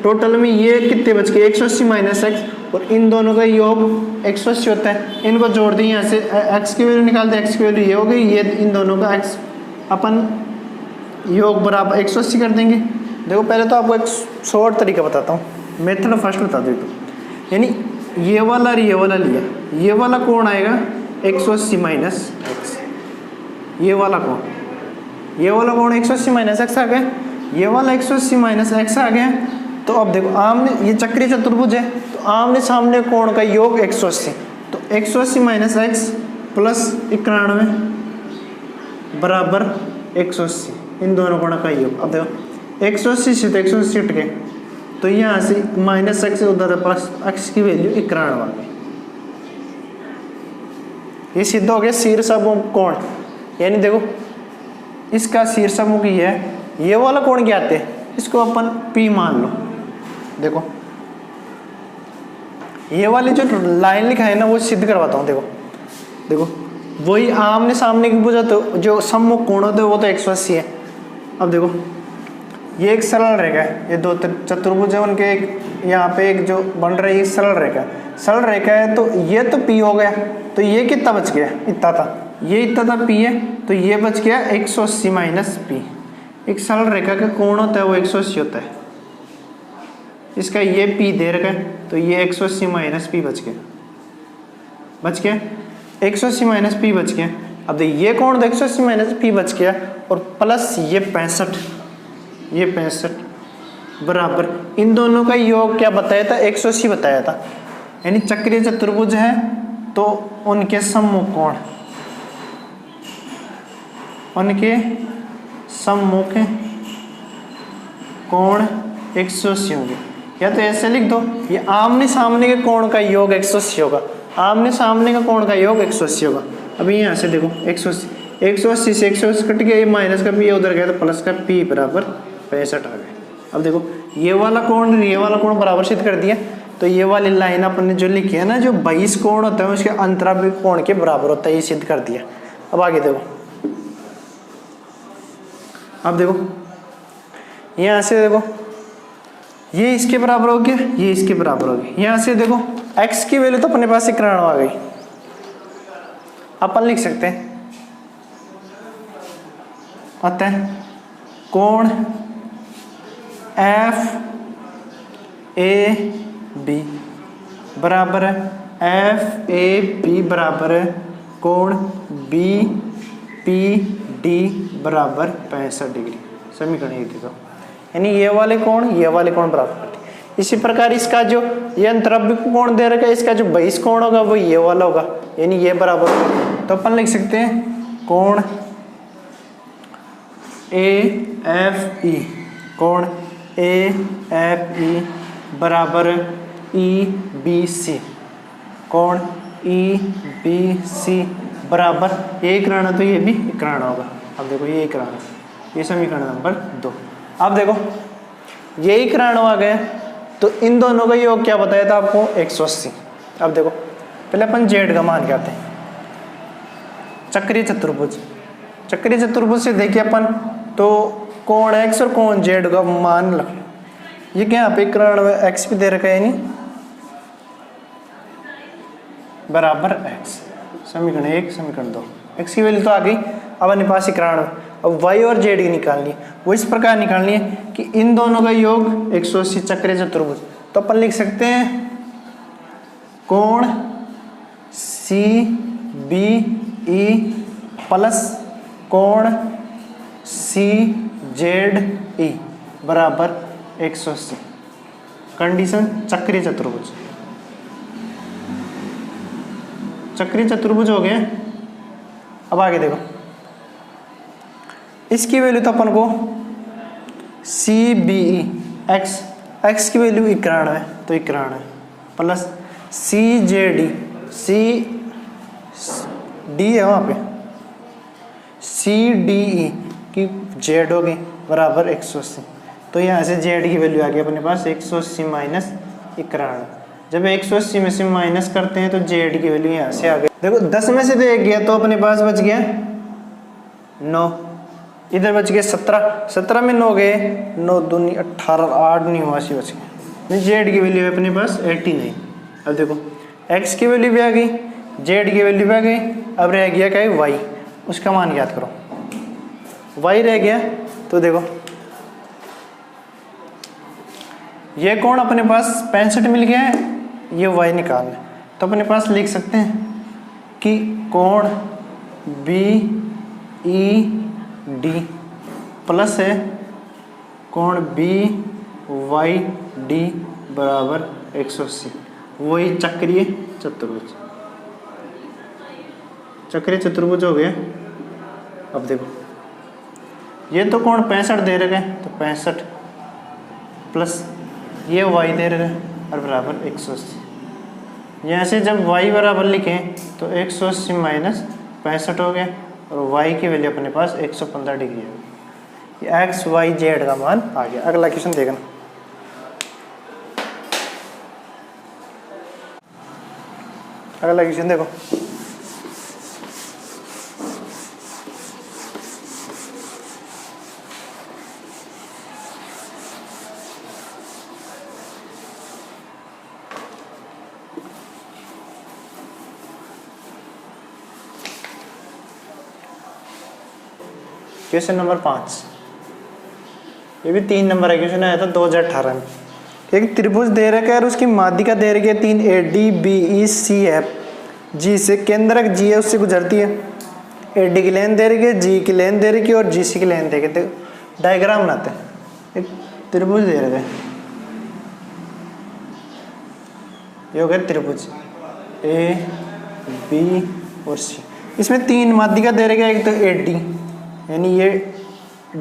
A: टोटल में ये कितने बच गए 180 माइनस x, और इन दोनों का योग 180 होता है। इनको जोड़ दें, यहाँ से x की वैल्यू निकाल दें, x की वैल्यू ये हो गई, ये इन दोनों का x अपन योग बराबर 180 कर देंगे। देखो पहले तो आपको एक शॉर्ट तरीका बताता हूँ, मेथड फर्स्ट बता देता हूँ। यानी ये वाला और ये वाला लिया, ये वाला कोण आएगा 180 माइनस एक्स, ये वाला कोण 180 माइनस एक्स आ गया, ये वाला 180 माइनस एक्स आ गया। तो अब देखो आमने, ये चक्रीय चतुर्भुज है तो आमने सामने कोण का योग 180, तो 180 माइनस एक्स प्लस 91 बराबर 180, इन दोनों कोणों का योग। अब देखो 180 से तो 180 हट गए, तो यहाँ से माइनस एक्स उधर प्लस एक्स की वैल्यू 91 आ गई। ये सिद्ध हो गया शीर्षाभिमुख कोण, यानी देखो इसका शीर्षाभिमुख ये है, ये वाला कोण ज्ञात है, इसको अपन P मान लो। देखो ये वाली जो लाइन लिखा है ना वो सिद्ध करवाता हूँ। देखो वही आमने सामने की बुझा, तो जो सम्मुख कोण होता है वो तो 180 है। अब देखो ये एक सरल रेखा है, ये दो चतुर्भुज है, उनके एक यहाँ पे एक जो बन रही है सरल रेखा है, तो ये तो P हो गया, तो ये कितना बच गया, इतना था, ये इतना था P है, तो ये बच गया 180 माइनस P। एक सरल रेखा का कोण होता है वो 180 होता है, इसका ये P दे रखा है, तो ये 180 माइनस P बच गया 180 माइनस P बच गया। अब देखिए ये कोण 180 माइनस P बच गया, और प्लस ये 65 बराबर इन दोनों का योग क्या बताया था, 180 बताया था। यानी चक्रीय चतुर्भुज है तो उनके सम्मुख कोण 180 होंगे, या तो ऐसे लिख दो, ये आमने सामने के कोण का योग 180 होगा, आमने सामने का कोण का योग 180 होगा। अभी यहाँ से देखो 180 से 180 कट गया, ये माइनस का P ये उधर गया, तो प्लस का P बराबर 65 आ गया। अब देखो ये वाला कोण बराबर सिद्ध कर दिया, तो ये वाली लाइन अपन ने जो लिखी है ना, जो 22 कोण होता है उसके अंतराभिमुख कोण के बराबर होता है, ये सिद्ध कर दिया। अब आगे देखो, अब देखो यहाँ से देखो ये इसके बराबर हो गया, ये इसके बराबर हो गया। यहाँ से देखो x की वैल्यू तो अपने पास 91 आ गई, अपन लिख सकते हैं अतः कोण FAB बराबर है FAB बराबर है कोण BPD बराबर 65 डिग्री। समीकरण ये देखो, यानी ये वाले कोण बराबर। इसी प्रकार इसका जो ये अंतरव्य कोण दे रखा है, इसका जो बहिष कोण होगा वो ये वाला होगा, यानी ये बराबर होगा। तो अपन लिख सकते हैं कोण AFE, कोण AFE बराबर EBC, कोण EBC बराबर एक ऋण है तो ये भी एक ऋण होगा। अब देखो ये एक ऋण, ये समीकरण नंबर 2। अब देखो ये एक ऋण आ गया, तो इन दोनों का योग क्या बताया था आपको 180। अब देखो पहले अपन जेड का मान क्या आते हैं, चक्रीय चतुर्भुज, चक्रीय चतुर्भुज से देखिए अपन तो कोण x और कोण z का मान लग, ये क्या यहाँ पे ऋण x भी दे रखा है, यानी बराबर x, समीकरण 1 समीकरण 2, x की वैल्यू तो आ गई। अब अपने पास ऋण, अब y और z की निकालनी है, वो इस प्रकार निकालनी है कि इन दोनों का योग 180 चक्रीय चतुर्भुज। तो अपन लिख सकते हैं कोण CBE प्लस कोण CZE बराबर 180, कंडीशन चक्रीय चतुर्भुज, चक्रीय चतुर्भुज हो गया। अब आगे देखो इसकी वैल्यू तो अपन को CBE x की वैल्यू 91 है तो 91 है, प्लस CZD D है वहाँ पे, CDE की Z होगी बराबर 180। तो यहाँ से Z की वैल्यू आ गई अपने पास 180 माइनस 91। जब 180 में से माइनस करते हैं तो Z की वैल्यू यहाँ से आ गई। देखो 10 में से तो 1 गया तो अपने पास बच गया 9, इधर बच गया 17, 17 में 9 गए, 9 दूनी 18, 8 नहीं हुआ, बच गया। Z की वैल्यू है अपने पास 89। अब देखो x की वैल्यू भी आ गई, z की वैल्यू भी आ गई, अब रह गया क्या है y, उसका मान याद करो, y रह गया। तो देखो ये कोण अपने पास 65 मिल गया है, ये y निकालना है, तो अपने पास लिख सकते हैं कि कोण BED प्लस है कोण BYD बराबर 180, वही चक्रीय चतुर्भुज, चक्रीय चतुर्भुज हो गया। अब देखो ये तो कोण 65 दे रहे हैं, तो 65 प्लस ये y दे रहे हैं और बराबर 180। यहाँ से जब y बराबर लिखें तो 180 माइनस 65 हो गया और y की वैल्यू अपने पास 115 डिग्री है। ये x y z का मान आ गया। अगला क्वेश्चन देखना, अगला क्वेश्चन देखो, क्वेश्चन नंबर 5, ये भी 3 नंबर है, क्वेश्चन आया था 2018 में। एक त्रिभुज दे रखा है और उसकी माध्यिका दे रखी है 3 ADBECF, जी से केंद्रक जी है उससे गुजरती है, AD की लेंथ दे रखी है, G की लेंथ दे रखी है और GC की लेंथ दे रखी है। डायग्राम बनाते हैं, एक त्रिभुज दे रखा है, ये हो गया त्रिभुज A B और C, इसमें 3 माध्यिका दे रखी है, एक तो AD यानी ये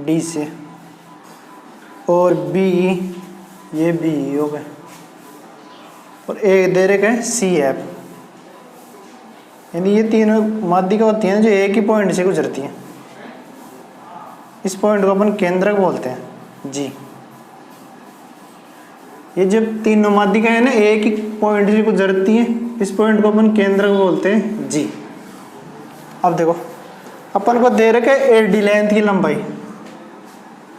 A: D से, और B ये B हो गए, और एक दे रखा है CF, यानी ये तीनों माध्यिका होती हैं जो एक ही पॉइंट से गुजरती हैं। इस पॉइंट को अपन केंद्रक बोलते हैं जी। ये जब तीनों माध्यिका है ना एक ही पॉइंट से गुजरती हैं, इस पॉइंट को अपन केंद्रक बोलते हैं जी। अब देखो अपन को दे रखा है AD लेंथ की लंबाई,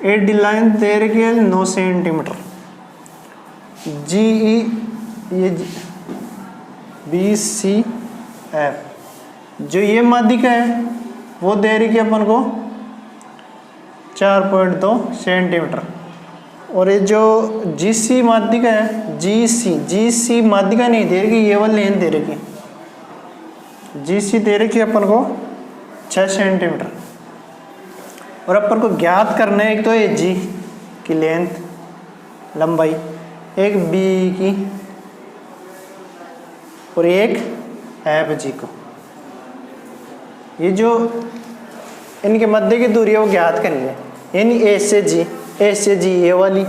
A: AD लेंथ दे रखी है 9 सेंटीमीटर, GE ये BCF जो ये माध्यिका है वो दे रही है अपन को 4.2 सेंटीमीटर, और ये जो GC माध्यिका है GC माध्यिका नहीं दे रही, ये वाली लेंथ दे रही है, GC दे रही है अपन को 6 सेंटीमीटर। और अपन को ज्ञात करना है, एक तो ये G की लेंथ लंबाई, एक बी की और एक एफ जी को। ये जो इनके मध्य की दूरी है वो ज्ञात करनी है, यानी ए से जी ये वाली,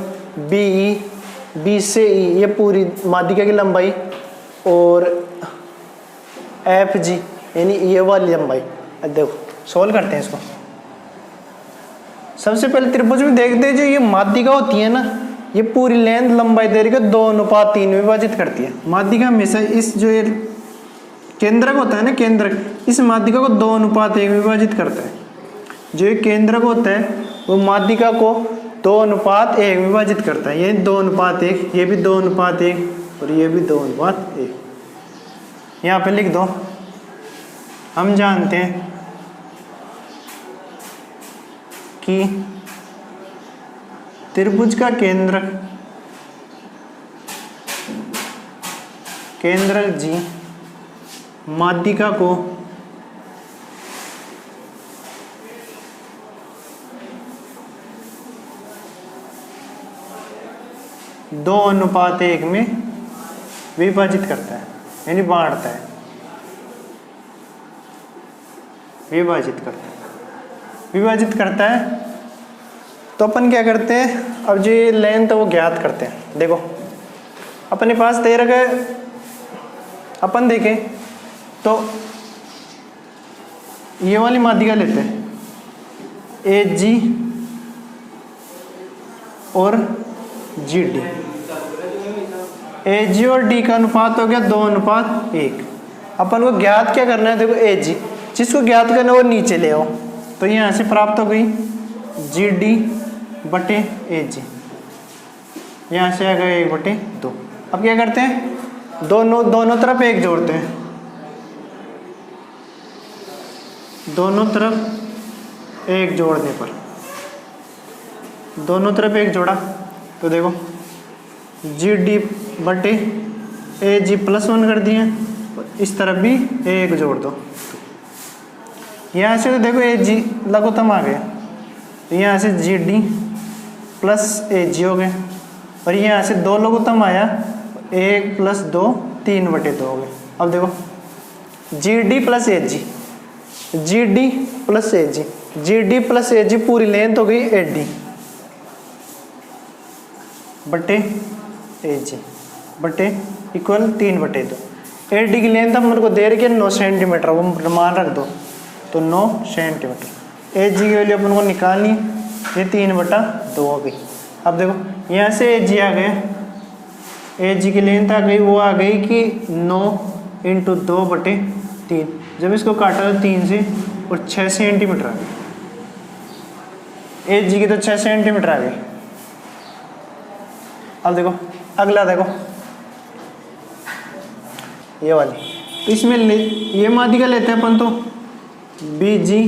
A: बी से ई ये पूरी माध्यिका की लंबाई, और एफ जी यानी ये वाली लंबाई। अब देखो सोल्व करते हैं इसको। सबसे पहले त्रिभुज में देखते हैं, जो ये माध्यिका होती है ना, ये पूरी लेंथ लंबाई दे रही है 2:3 में विभाजित करती है। माध्यिका हमेशा इस जो ये केंद्रक होता है ना, केंद्रक इस माध्यिका को 2:1 में विभाजित करता है। जो ये केंद्रक होता है वो माध्यिका को 2:1 में विभाजित करता है। ये 2:1, ये भी 2:1 और ये भी 2:1। यहाँ पे लिख दो। हम जानते हैं कि त्रिभुज का केंद्रक जी माध्यिका को 2:1 में विभाजित करता है, यानी बांटता है, विभाजित करता है। तो अपन क्या करते हैं, अब जो ये लेंथ है वो ज्ञात करते हैं। देखो अपने पास दे रखा है, अपन देखें तो ये वाली माध्यिका लेते हैं, ए जी और जी डी। ए जी और डी का अनुपात हो गया 2:1। अपन को ज्ञात क्या करना है, देखो ए जी जिसको ज्ञात करना है वो नीचे ले आओ, तो यहाँ से प्राप्त हो गई जी डी बटे ए जी, यहाँ से आ गया 1/2। अब क्या करते हैं, दोनों तरफ एक जोड़ते हैं, दोनों तरफ एक जोड़ने पर, दोनों तरफ एक जोड़ा तो देखो जी डी बटे ए जी +1 कर दिए, इस तरफ भी एक जोड़ दो। यहाँ से तो देखो ए जी लघुत्तम आ गया, तो यहाँ से जी डी प्लस ए जी हो गए, और यहाँ से 2 लघुत्तम आया, 1 + 2 3/2 हो गए। अब देखो जी डी प्लस ए जी, जी डी प्लस ए जी, जी डी प्लस ए जी पूरी लेंथ हो गई ए डी बटे ए जी बटे इक्वल 3/2। ए डी की लेंथ हम मेरे को दे रही है 9 सेंटीमीटर, वो मान रख दो तो 9 सेंटीमीटर। ए जी की वैल्यू अपन को निकालनी, ये 3/2 हो गई। अब देखो यहाँ से ए जी आ गए, ए जी की लेंथ आ गई, वो आ गई कि 9 × 2/3। जब इसको काटा तो 3 से और 6 सेंटीमीटर आ गई। ए जी की तो 6 सेंटीमीटर आ गई। अब देखो अगला, देखो ये वाली, तो इसमें ये माध्यिका लेते हैं अपन, तो बी जी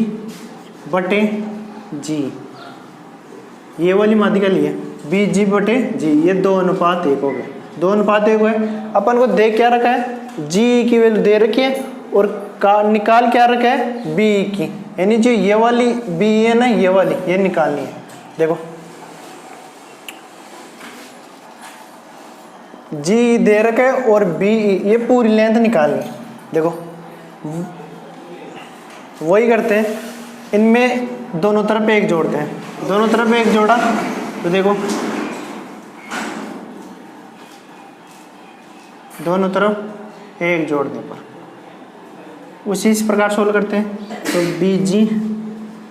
A: बटे जी, ये वाली माध्यिका ली है बी जी बटे जी, ये 2:1 हो गए, 2:1 हुए। अपन को दे क्या रखा है, जी की वैल्यू दे रखी है और निकाल क्या रखा है, बी की, यानी जो ये वाली बी है ना, ये वाली ये निकालनी है। देखो जी दे रखा है और बी ये पूरी लेंथ निकालनी है। देखो वही करते हैं, इनमें दोनों तरफ एक जोड़ते हैं, दोनों तरफ एक जोड़ा तो देखो दोनों तरफ एक जोड़ने पर उसी इस प्रकार सोल्व करते हैं। तो बी जी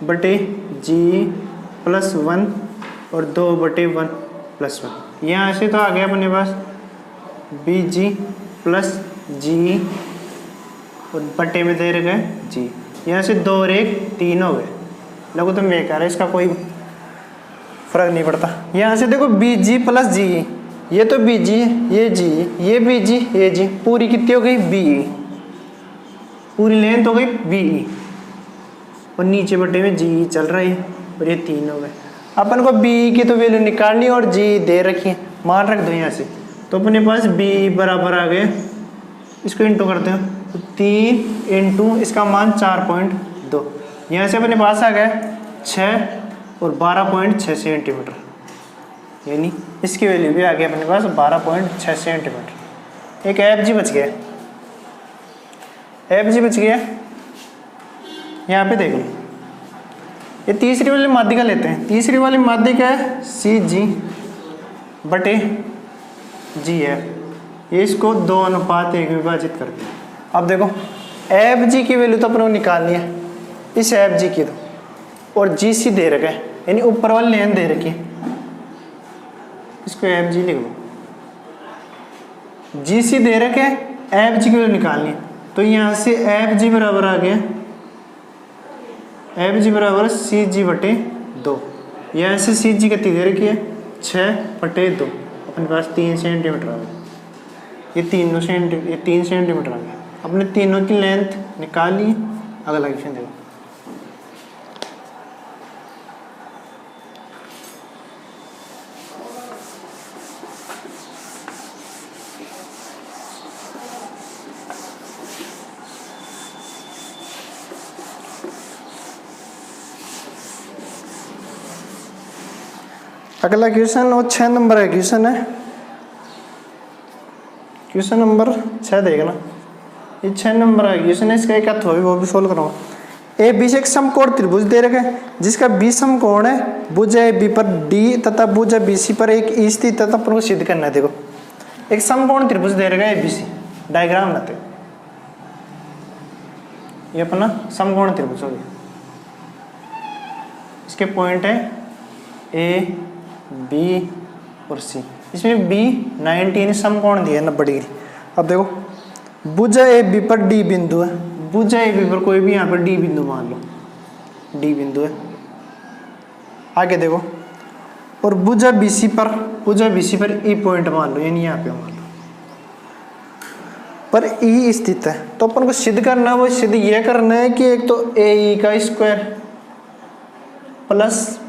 A: बटे जी +1 और 2/1 +1, यहाँ से तो आ गया अपने पास बी जी प्लस जी और बटे में दे रखे जी, यहाँ से 2 और 1 3 हो गए, लगो तो बेकार है, इसका कोई फर्क नहीं पड़ता। यहाँ से देखो बी जी प्लस जी, ये तो बी जी ये जी, ये बी जी ये जी, पूरी कितनी हो गई बी, पूरी लेंथ हो गई बी, और नीचे बटे में जी चल रहा है और ये 3 हो गए। अपन को बी की तो वैल्यू निकालनी और जी दे रखी है, मान रख दो यहाँ से, तो अपने पास b बराबर आ गए, इसको इंटू करते हैं तो 3 × इसका मान 4.2, यहाँ से अपने पास आ गए 6 और 12.6 सेंटीमीटर। यानी इसकी वैल्यू भी आ गई अपने पास 12.6 सेंटीमीटर। एक एफ जी बच गया, एफ जी बच गया। यहाँ पे देख लो, ये तीसरी वाली माध्यिका लेते हैं। तीसरी वाली माध्यिका है सी जी बटे जी एफ, ये इसको 2:1 विभाजित करते हैं। अब देखो एफ जी की वैल्यू तो अपने को निकालनी है, इस एफ जी की तो, और जी सी दे रखा है यानी ऊपर वाली लेन दे रखी है, इसको एफ जी लिख लो। जी सी दे रखे एफ जी की वैल्यू निकालनी है, तो यहाँ से एफ जी बराबर आ गया, एफ जी बराबर सी जी बटे 2। यहाँ से सी जी कितनी दे रखी है 6/2, अपने पास 3 सेंटीमीटर आ गया। ये 3 सेंटीमीटर आ गया। अपने तीनों की लेंथ निकाल ली। अगला क्वेश्चन देखो, अगला क्वेश्चन वो 6 नंबर का क्वेश्चन है। क्वेश्चन नंबर 6 देखना, ये 6 नंबर का क्वेश्चन है। इसका एक अर्थ वो भी सोल्व कराऊंगा। ए बी से एक समकोण त्रिभुज दे रखा है जिसका बी समकोण है, भुजा ए बी पर डी तथा भुजा बी सी पर एक ई स्थित तथा अपन को सिद्ध करना है। देखो एक समकोण त्रिभुज दे रखा है ए बी सी, डायग्राम बनाते, ये अपना समकोण त्रिभुज हो गया। इसके पॉइंट है ए बी और सी, इसमें बी 90 समकोण दिया है 90 डिग्री। अब देखो भुजा ए बी पर डी बिंदु है, भुजा ए बी पर कोई भी यहाँ पर डी बिंदु मान लो, डी बिंदु है। आगे देखो, और भुजा बी सी पर ई पॉइंट मान लो, यानी यहाँ पे मान लो पर ई स्थित है। तो अपन को सिद्ध करना, वो सिद्ध ये करना है कि एक तो ए ई का स्क्वायर प्लस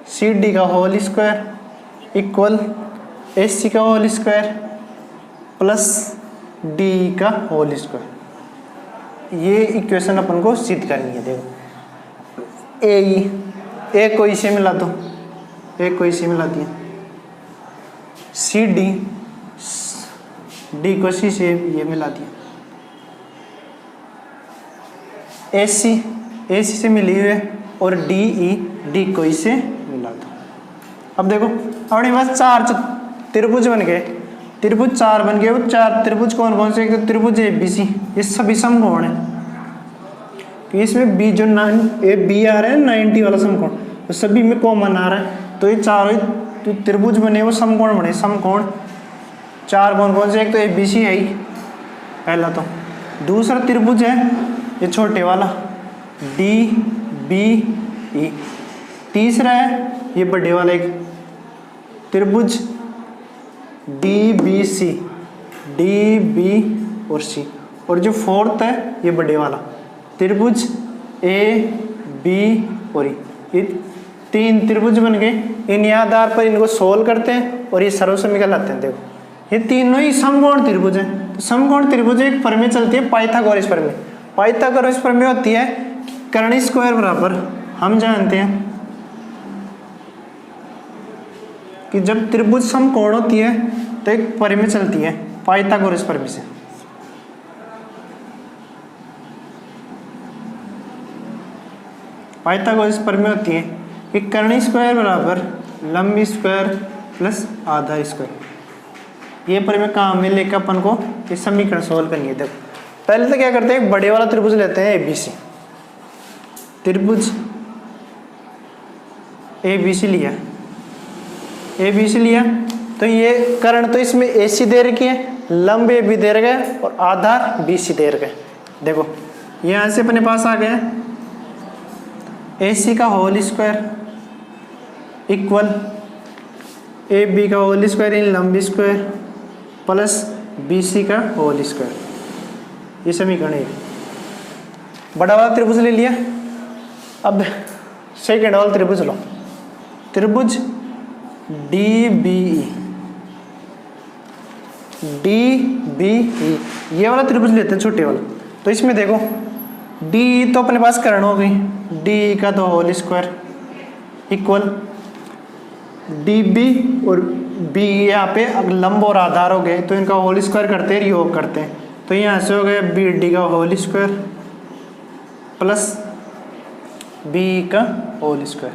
A: सी डी का होल स्क्वायर इक्वल ए सी का होल स्क्वायर प्लस डी का होल स्क्वायर, ये इक्वेशन अपन को सिद्ध करनी है। देखो ए को इसे मिला दो, ए को इसे मिला दिया, सी डी को सी से ये मिला दिया, ए सी से मिली हुई है, और डी को इसे मिला दो। अब देखो अपने पास 4 त्रिभुज बन गए, त्रिभुज 4 बन गए। वो 4 त्रिभुज कौन कौन से? एक तो त्रिभुज ए बी सी, ये सभी समकोण है। तो इसमें बी जो ए बी आ रहा है 90 वाला समकोण, तो सभी में कॉमन आ रहा है। तो ये चारों त्रिभुज बने वो समकोण बने। समकोण 4 कौन कौन से? एक तो ए बी सी है ही पहला, तो दूसरा त्रिभुज है ये छोटे वाला डी बी ई, तीसरा है ये बड़े वाला एक त्रिभुज D B C, D B और सी, और जो फोर्थ है ये बड़े वाला त्रिभुज ए बी और ई। ये 3 त्रिभुज बन गए। इन आधार पर इनको सोल्व करते हैं और ये सर्वसमीकरण लाते हैं। देखो ये तीनों ही समकोण त्रिभुज हैं। तो समकोण त्रिभुज एक प्रमेय चलती है पाइथागोरस प्रमेय। पाइथागोरस प्रमेय होती है कर्ण स्क्वायर बराबर, हम जानते हैं कि जब त्रिभुज समकोण होती है तो एक प्रमेय चलती है पाइथागोरस प्रमेय से। पाइथागोरस प्रमेय होती है कि कर्ण स्क्वायर बराबर लंब स्क्वायर प्लस आधा स्क्वायर। ये प्रमेय काम में लेकर अपन को ये समीकरण सोल्व करनी है। देखो पहले तो क्या करते हैं, एक बड़े वाला त्रिभुज लेते हैं एबीसी, त्रिभुज एबीसी लिया, एबीसी लिया तो ये कर्ण तो इसमें एसी दे रखी है, लंब ए बी दे रखा है और आधार बीसी दे रखा है। देखो यहाँ से अपने पास आ गया एसी का whole square equal A B का होल स्क्वायर इन लंब स्क्वायर प्लस बी सी का होल स्क्वायर। ये समीकरण है। बड़ा वाला त्रिभुज ले लिया। अब सेकेंड वाला त्रिभुज लो, त्रिभुज डी बी ई, ये वाला त्रिभुज लेते हैं छोटे वाला। तो इसमें देखो डी तो अपने पास कर्ण हो गई, डी का तो whole square equal D B और बी यहाँ पे अगर लंब और आधार हो गए तो इनका होल स्क्वायर करते हैं, योग करते हैं। तो यहाँ से हो गया बी डी का होल स्क्वायर प्लस बी का होल स्क्वायर,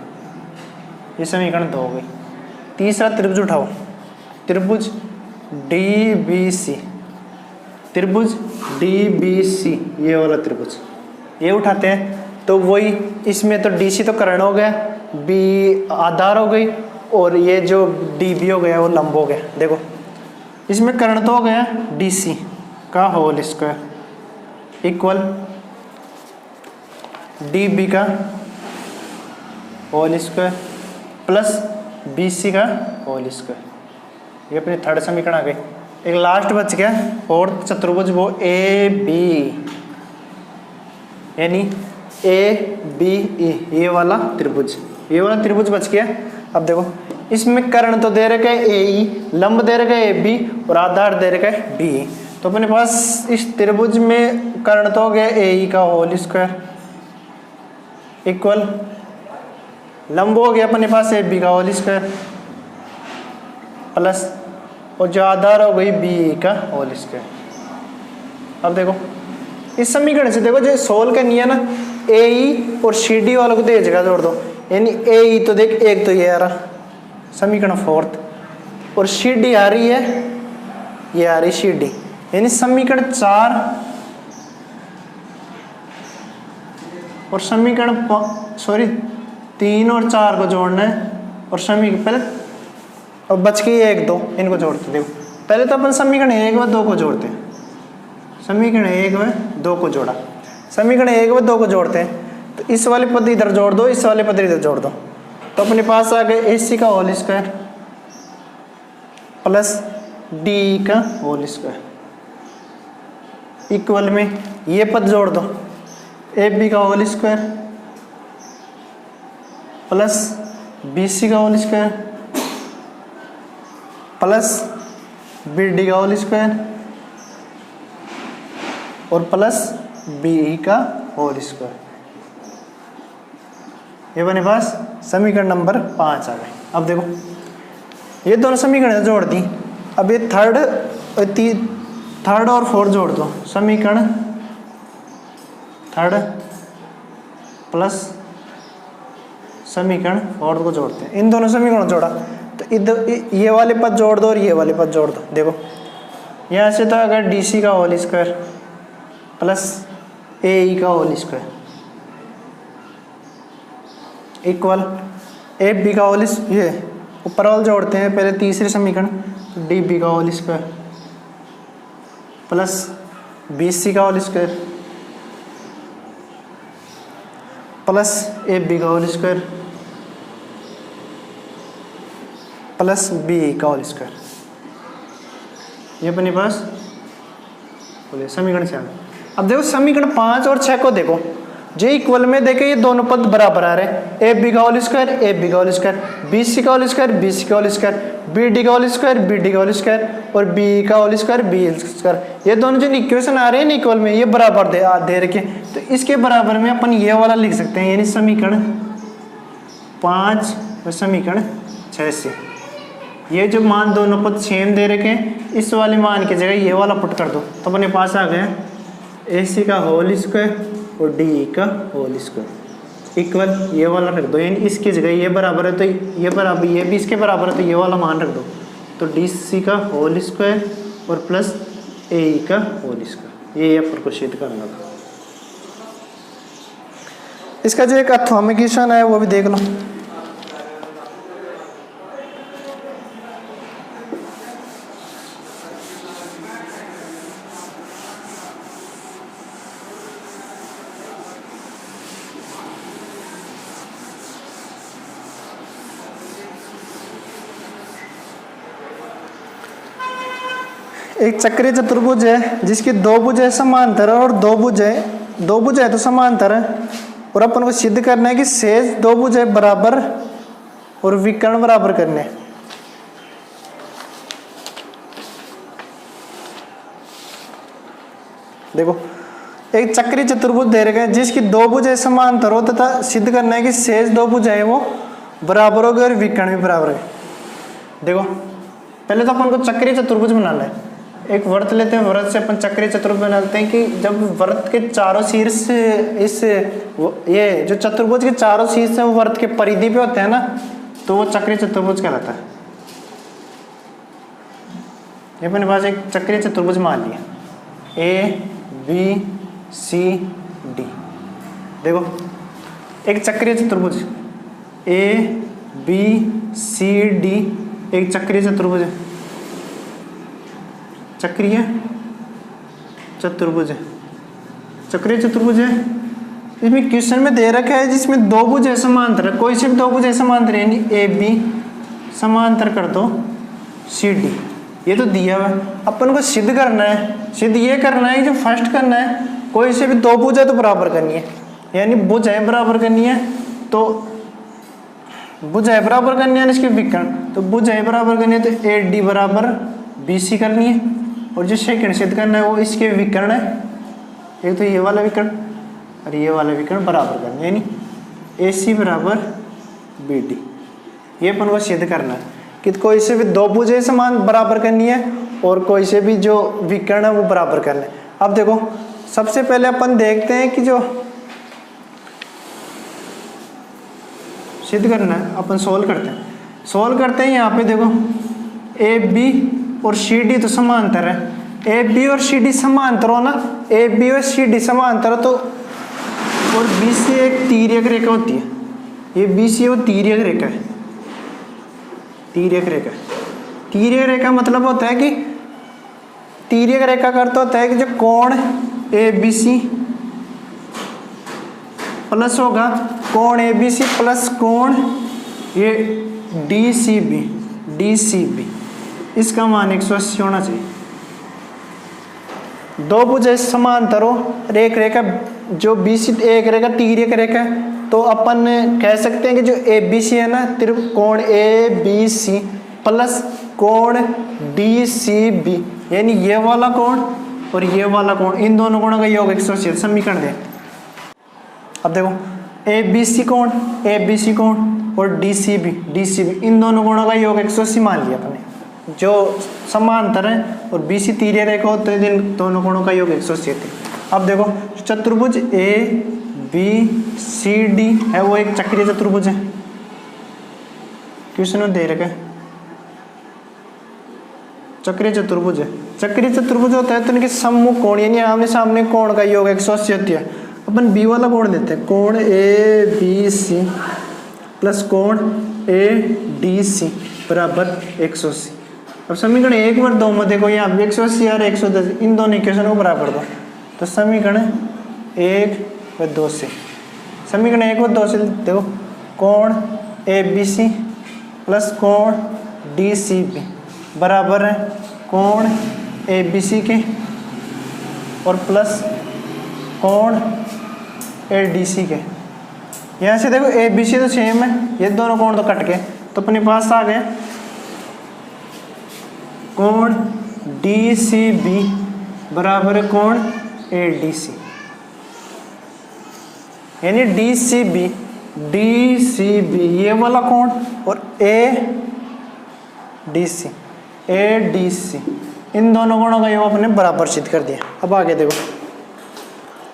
A: ये समीकरण 2 हो गई। तीसरा त्रिभुज उठाओ, त्रिभुज डी बी सी, त्रिभुज डी बी सी, ये वाला त्रिभुज ये उठाते हैं। तो वही इसमें तो डी सी तो कर्ण हो गया, बी आधार हो गई और ये जो डी बी हो गया वो लंब हो गया। देखो इसमें कर्ण तो हो गया डी सी का whole square equal D B का whole square plus B C का होल स्क्वायर। ये अपनी थर्ड समीकरण आ गई। एक लास्ट बच गया फोर्थ चतुर्भुज, वो ए बी यानी ए बी ई, ये वाला त्रिभुज, ये वाला त्रिभुज बच गया। अब देखो इसमें कर्ण तो दे रखा है ए ई, लंब दे रखा है ए बी और आधार दे रखा है बी। तो अपने पास इस त्रिभुज में कर्ण तो हो गया ए ई का होल स्क्वायर इक्वल लंब हो गया अपने पास ए बी का होल स्क्वायर प्लस और जो आधार हो गई बी का होल स्क्वायर। अब देखो इस समीकरण से देखो जो सोल्व करनी है ना, ए ई और सी डी वालों को तो एक जगह जोड़ दो, यानी ए ई तो देख एक तो ये आ रहा समीकरण फोर्थ और सी डी आ रही है, ये आ रही सी डी, यानी समीकरण 4 और समीकरण 3 और 4 को जोड़ना है और समीकरण पहले अब बच गई 1 2 इनको जोड़ते। देखो पहले तो अपन समीकरण 1 व 2 को जोड़ते हैं, समीकरण 1 व 2 को जोड़ा, समीकरण 1 व 2 को जोड़ते हैं। तो इस वाले पद इधर जोड़ दो, इस वाले पद इधर जोड़ दो, तो अपने पास आ गए ए सी का होल स्क्वायर प्लस डी का होल स्क्वायर इक्वल में ये पद जोड़ दो, ए बी का whole square plus B C का whole square plus B D का होल स्क्वायर और प्लस बी ई का होल स्क्वायर। ये बने पास समीकरण नंबर 5 आ गए। अब देखो ये दोनों समीकरण जोड़ दी, अब ये थर्ड और फोर्थ जोड़ दो, समीकरण थर्ड प्लस समीकरण फोर्थ को जोड़ते हैं। इन दोनों समीकरणों जोड़ा तो इधर ये वाले पद जोड़ दो और ये वाले पद जोड़ दो। देखो यहाँ से तो अगर डी सी का whole square plus A E का whole square equal A B का होल, ये ऊपर वाले जोड़ते हैं पहले तीसरे समीकरण डी बी का whole square plus B C का whole square plus A B का होल स्क्वायर प्लस बी का होल स्क्वायर। ये अपने पास बोले समीकरण 4। अब देखो समीकरण 5 और 6 को देखो, जो इक्वल में देखे ये दोनों पद बराबर आ रहे हैं, ए बी का होल स्क्वायर ए बी का होल स्क्वायर, बी सी का होल स्क्वायर बी सी का होल स्क्वायर, बी डी का होल स्क्वायर बी डी का होल स्क्वायर और बी का होल स्क्वायर बी स्क्वायर। ये दोनों जो इक्वेशन आ रहे हैं इक्वल में ये बराबर दे रखे, तो इसके बराबर में अपन ये वाला लिख सकते हैं, यानी समीकरण 5 और समीकरण 6 से ये जो मान दोनों पद सेम दे रखे हैं, इस वाले मान की जगह ये वाला पुट कर दो, तो अपने पास आ गया ए सी का होल स्क्वायर और डी का होल स्क्वायर इक्वल ये वाला रख दो, यानी इसकी जगह ये बराबर है तो ये बराबर, ये भी इसके बराबर है तो ये वाला मान रख दो, तो डी सी का होल स्क्वायर और प्लस ए का होल स्क्वायर। ये अपन को सिद्ध करना था। इसका जो एक अथॉमिक इक्वेशन है वो भी देख लो। एक चक्रीय चतुर्भुज है जिसकी दो भुज है समांतर और दो भुज है तो समांतर है, और अपन को सिद्ध करना है कि शेष दो भुज है बराबर और विकर्ण बराबर करने। देखो एक चक्रीय चतुर्भुज दे रखे हैं जिसकी दो भुज है समांतर हो तथा सिद्ध करना है कि शेष दो भुज है वो बराबर हो गए और विकर्ण भी बराबर है। देखो पहले तो अपन को चक्रीय चतुर्भुज बनाना है। एक वृत्त लेते हैं, वृत्त से अपन चक्रीय चतुर्भुज बनाते हैं कि जब वृत्त के चारों शीर्ष ये जो चतुर्भुज के चारों शीर्ष है वो वृत्त के परिधि पे होते हैं ना, तो वो चक्रीय चतुर्भुज कहलाता है। ये अपने पास एक चक्रीय चतुर्भुज मान लिया ABCD। देखो एक चक्रीय चतुर्भुज ABCD एक चक्रीय चतुर्भुज है, चक्रीय चतुर्भुज है, चक्रीय चतुर्भुज है। इसमें क्वेश्चन में दे रखा है जिसमें दो भुज है समांतर, कोई से भी दो भुज है समांतर, यानी AB समांतर कर दो CD, ये तो दिया हुआ है। अपन को सिद्ध करना है, सिद्ध ये करना है जो फर्स्ट करना है, कोई से भी दो भुज है तो बराबर करनी है, यानी भुज है बराबर करनी है, तो भुज है बराबर करनी है इसके विकर्ण, तो भुज है बराबर करनी है तो AD बराबर BC करनी है, और जो सेकंड सिद्ध करना है वो इसके विकर्ण है, एक तो ये वाला विकर्ण और ये वाला विकर्ण बराबर करना है, यानी AC बराबर BD। ये अपन को सिद्ध करना है कि कोई से भी दो भुजें समान बराबर करनी है और कोई से भी जो विकर्ण है वो बराबर करना है। अब देखो सबसे पहले अपन देखते हैं कि जो सिद्ध करना है अपन सोल्व करते हैं। यहाँ पे देखो AB और CD तो समांतर है, AB और CD समांतर हो ना, AB और CD समांतर हो तो, और BC एक तिर्यक रेखा होती है, ये BC वो तिर्यक रेखा है, तिर्यक रेखा मतलब होता है कि तिर्यक रेखा का अर्थ होता है कि जो कोण ABC प्लस होगा कोण ABC प्लस कोण ये DCB, इसका मान 180 होना चाहिए। दो भुज समांतर हो और एक रेखा जो BC एक रेखा तिर्यक रेखा है, तो अपन कह सकते हैं कि जो ABC है ना, त्रिकोण ABC प्लस कोण DCB, यानी ये वाला कोण और ये वाला कोण, इन दोनों कोणों का योग 180 समीकरण दे। अब देखो ABC कोण और DCB इन दोनों कोणों का योग 180 मान लिया अपने, जो समांतर है और BC तिर्यक रेखा होते हैं, इन दोनों कोणों का योग 180 थे। अब देखो चतुर्भुज ABCD है वो एक चक्रीय चतुर्भुज है, क्वेश्चन में दे रखा है चक्रीय चतुर्भुज है। चक्रीय चतुर्भुज होता है तो इनके सम्मुख कोण यानी आमने सामने कोण का योग 180 होती है। अपन B वाला कोण लेते हैं, कोण ABC प्लस कोण ADC बराबर 180। अब समीकरण 1 और 2 में देखो यहाँ 180 और 110, इन दोनों इक्वेशन को बराबर दो, तो समीकरण 1 व 2 से, समीकरण 1 और 2 से देखो कोण ABC प्लस कोण DCB बराबर है कोण ABC के और प्लस कोण ADC के। यहाँ से देखो ABC तो सेम है, ये दोनों कोण तो कट गए, तो अपने पास आ गए कोण DCB बराबर है कोण ADC, यानी DCB ये वाला कोण और ADC इन दोनों कोणों का योग अपने बराबर सिद्ध कर दिया। अब आगे देखो,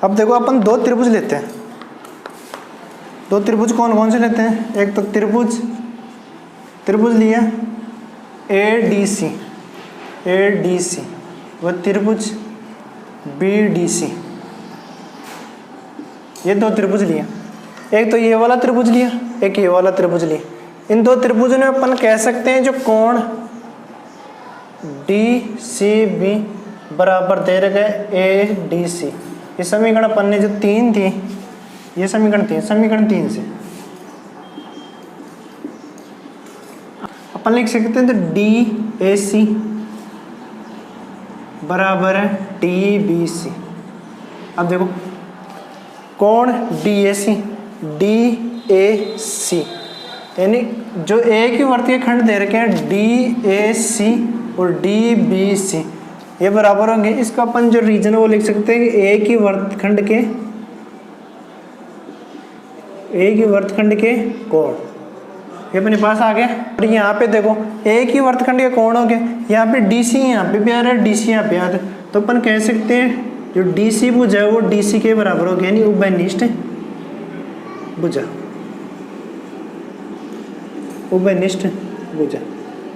A: अब देखो अपन दो त्रिभुज लेते हैं। दो त्रिभुज कौन कौन से लेते हैं? एक तो त्रिभुज लिया ADC व त्रिभुज BDC, ये दो त्रिभुज लिया। एक तो ये वाला त्रिभुज लिया, एक ये वाला त्रिभुज लिया। इन दो त्रिभुजों में अपन कह सकते हैं जो कोण DCB बराबर दे रखे ADC। ये समीकरण अपन ने जो 3 थी, ये समीकरण 3 से अपन लिख सकते हैं तो DAC बराबर है DBC। अब देखो कोण DAC यानी जो एक ही वर्त के खंड दे रखे हैं DAC और DBC ये बराबर होंगे। इसका अपन जो रीजन है वो लिख सकते हैं कि एक ही वर्तखंड के कोण ये अपने पास आ गया। और यहाँ पे देखो एक ही वर्तखंड के कोण हो गए, यहाँ पे DC यहाँ पे भी आ रहा है, DC यहाँ पे आ रहा है, तो अपन कह सकते हैं जो DC भुजा है वो DC के बराबर हो गया, यानी उभयनिष्ठ भुजा, उभयनिष्ठ भुजा।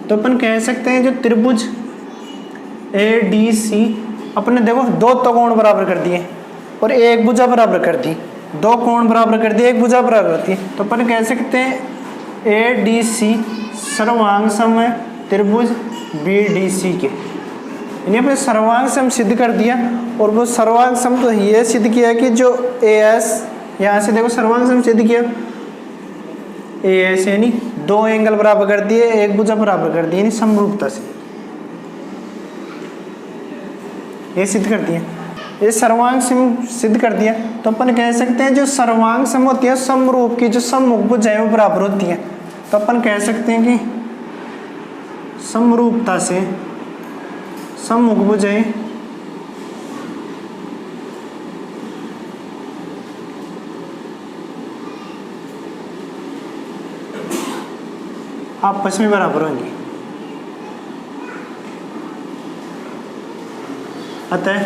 A: तो अपन कह सकते हैं जो त्रिभुज ADC अपने देखो दो तो कोण बराबर कर दिए और एक भुजा बराबर कर दी, दो कोण बराबर कर दिए, एक भुजा बराबर कर दी, तो अपन कह सकते हैं ADC सर्वांग सम है त्रिभुज BDC के, यानी अपने सर्वांग सम सिद्ध कर दिया। और वो सर्वांग सम तो ये सिद्ध किया कि जो AS यहाँ से देखो सर्वांग सम सिद्ध किया AS, यानी दो एंगल बराबर कर दिए, एक भुजा बराबर कर दिए, यानी समरूपता से ये सिद्ध कर दिया, ये सर्वांग सम सिद्ध कर दिया। तो अपन कह सकते हैं जो सर्वांग सम होती है समरूप की जो सम्मुख भुजाएं वो बराबर होती है, तो अपन कह सकते हैं कि समरूपता से सम्मुख भुजाएं आपस में बराबर होंगी। अतः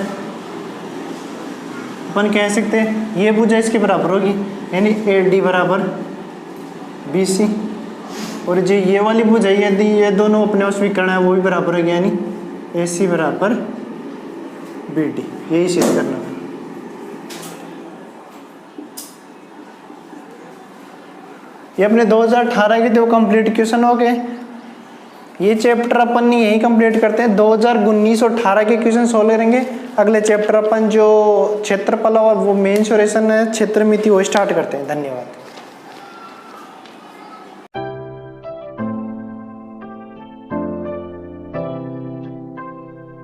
A: अपन कह सकते हैं ये भुजा इसके बराबर होगी, यानी AD बराबर BC, और जो ये वाली भुजा यदि ये दोनों अपने स्वीकरण है वो भी बराबर होगी, यानी AC बराबर BD, यही सिद्ध करना है। ये अपने 2018 के 2 कंप्लीट क्वेश्चन हो गए। ये चैप्टर अपन यही कंप्लीट करते हैं, 2019 और 18 के क्वेश्चन सोल्व करेंगे। अगले चैप्टर अपन जो क्षेत्रफल और वो मेन सॉल्यूशन है क्षेत्रमिति वो स्टार्ट करते हैं। धन्यवाद।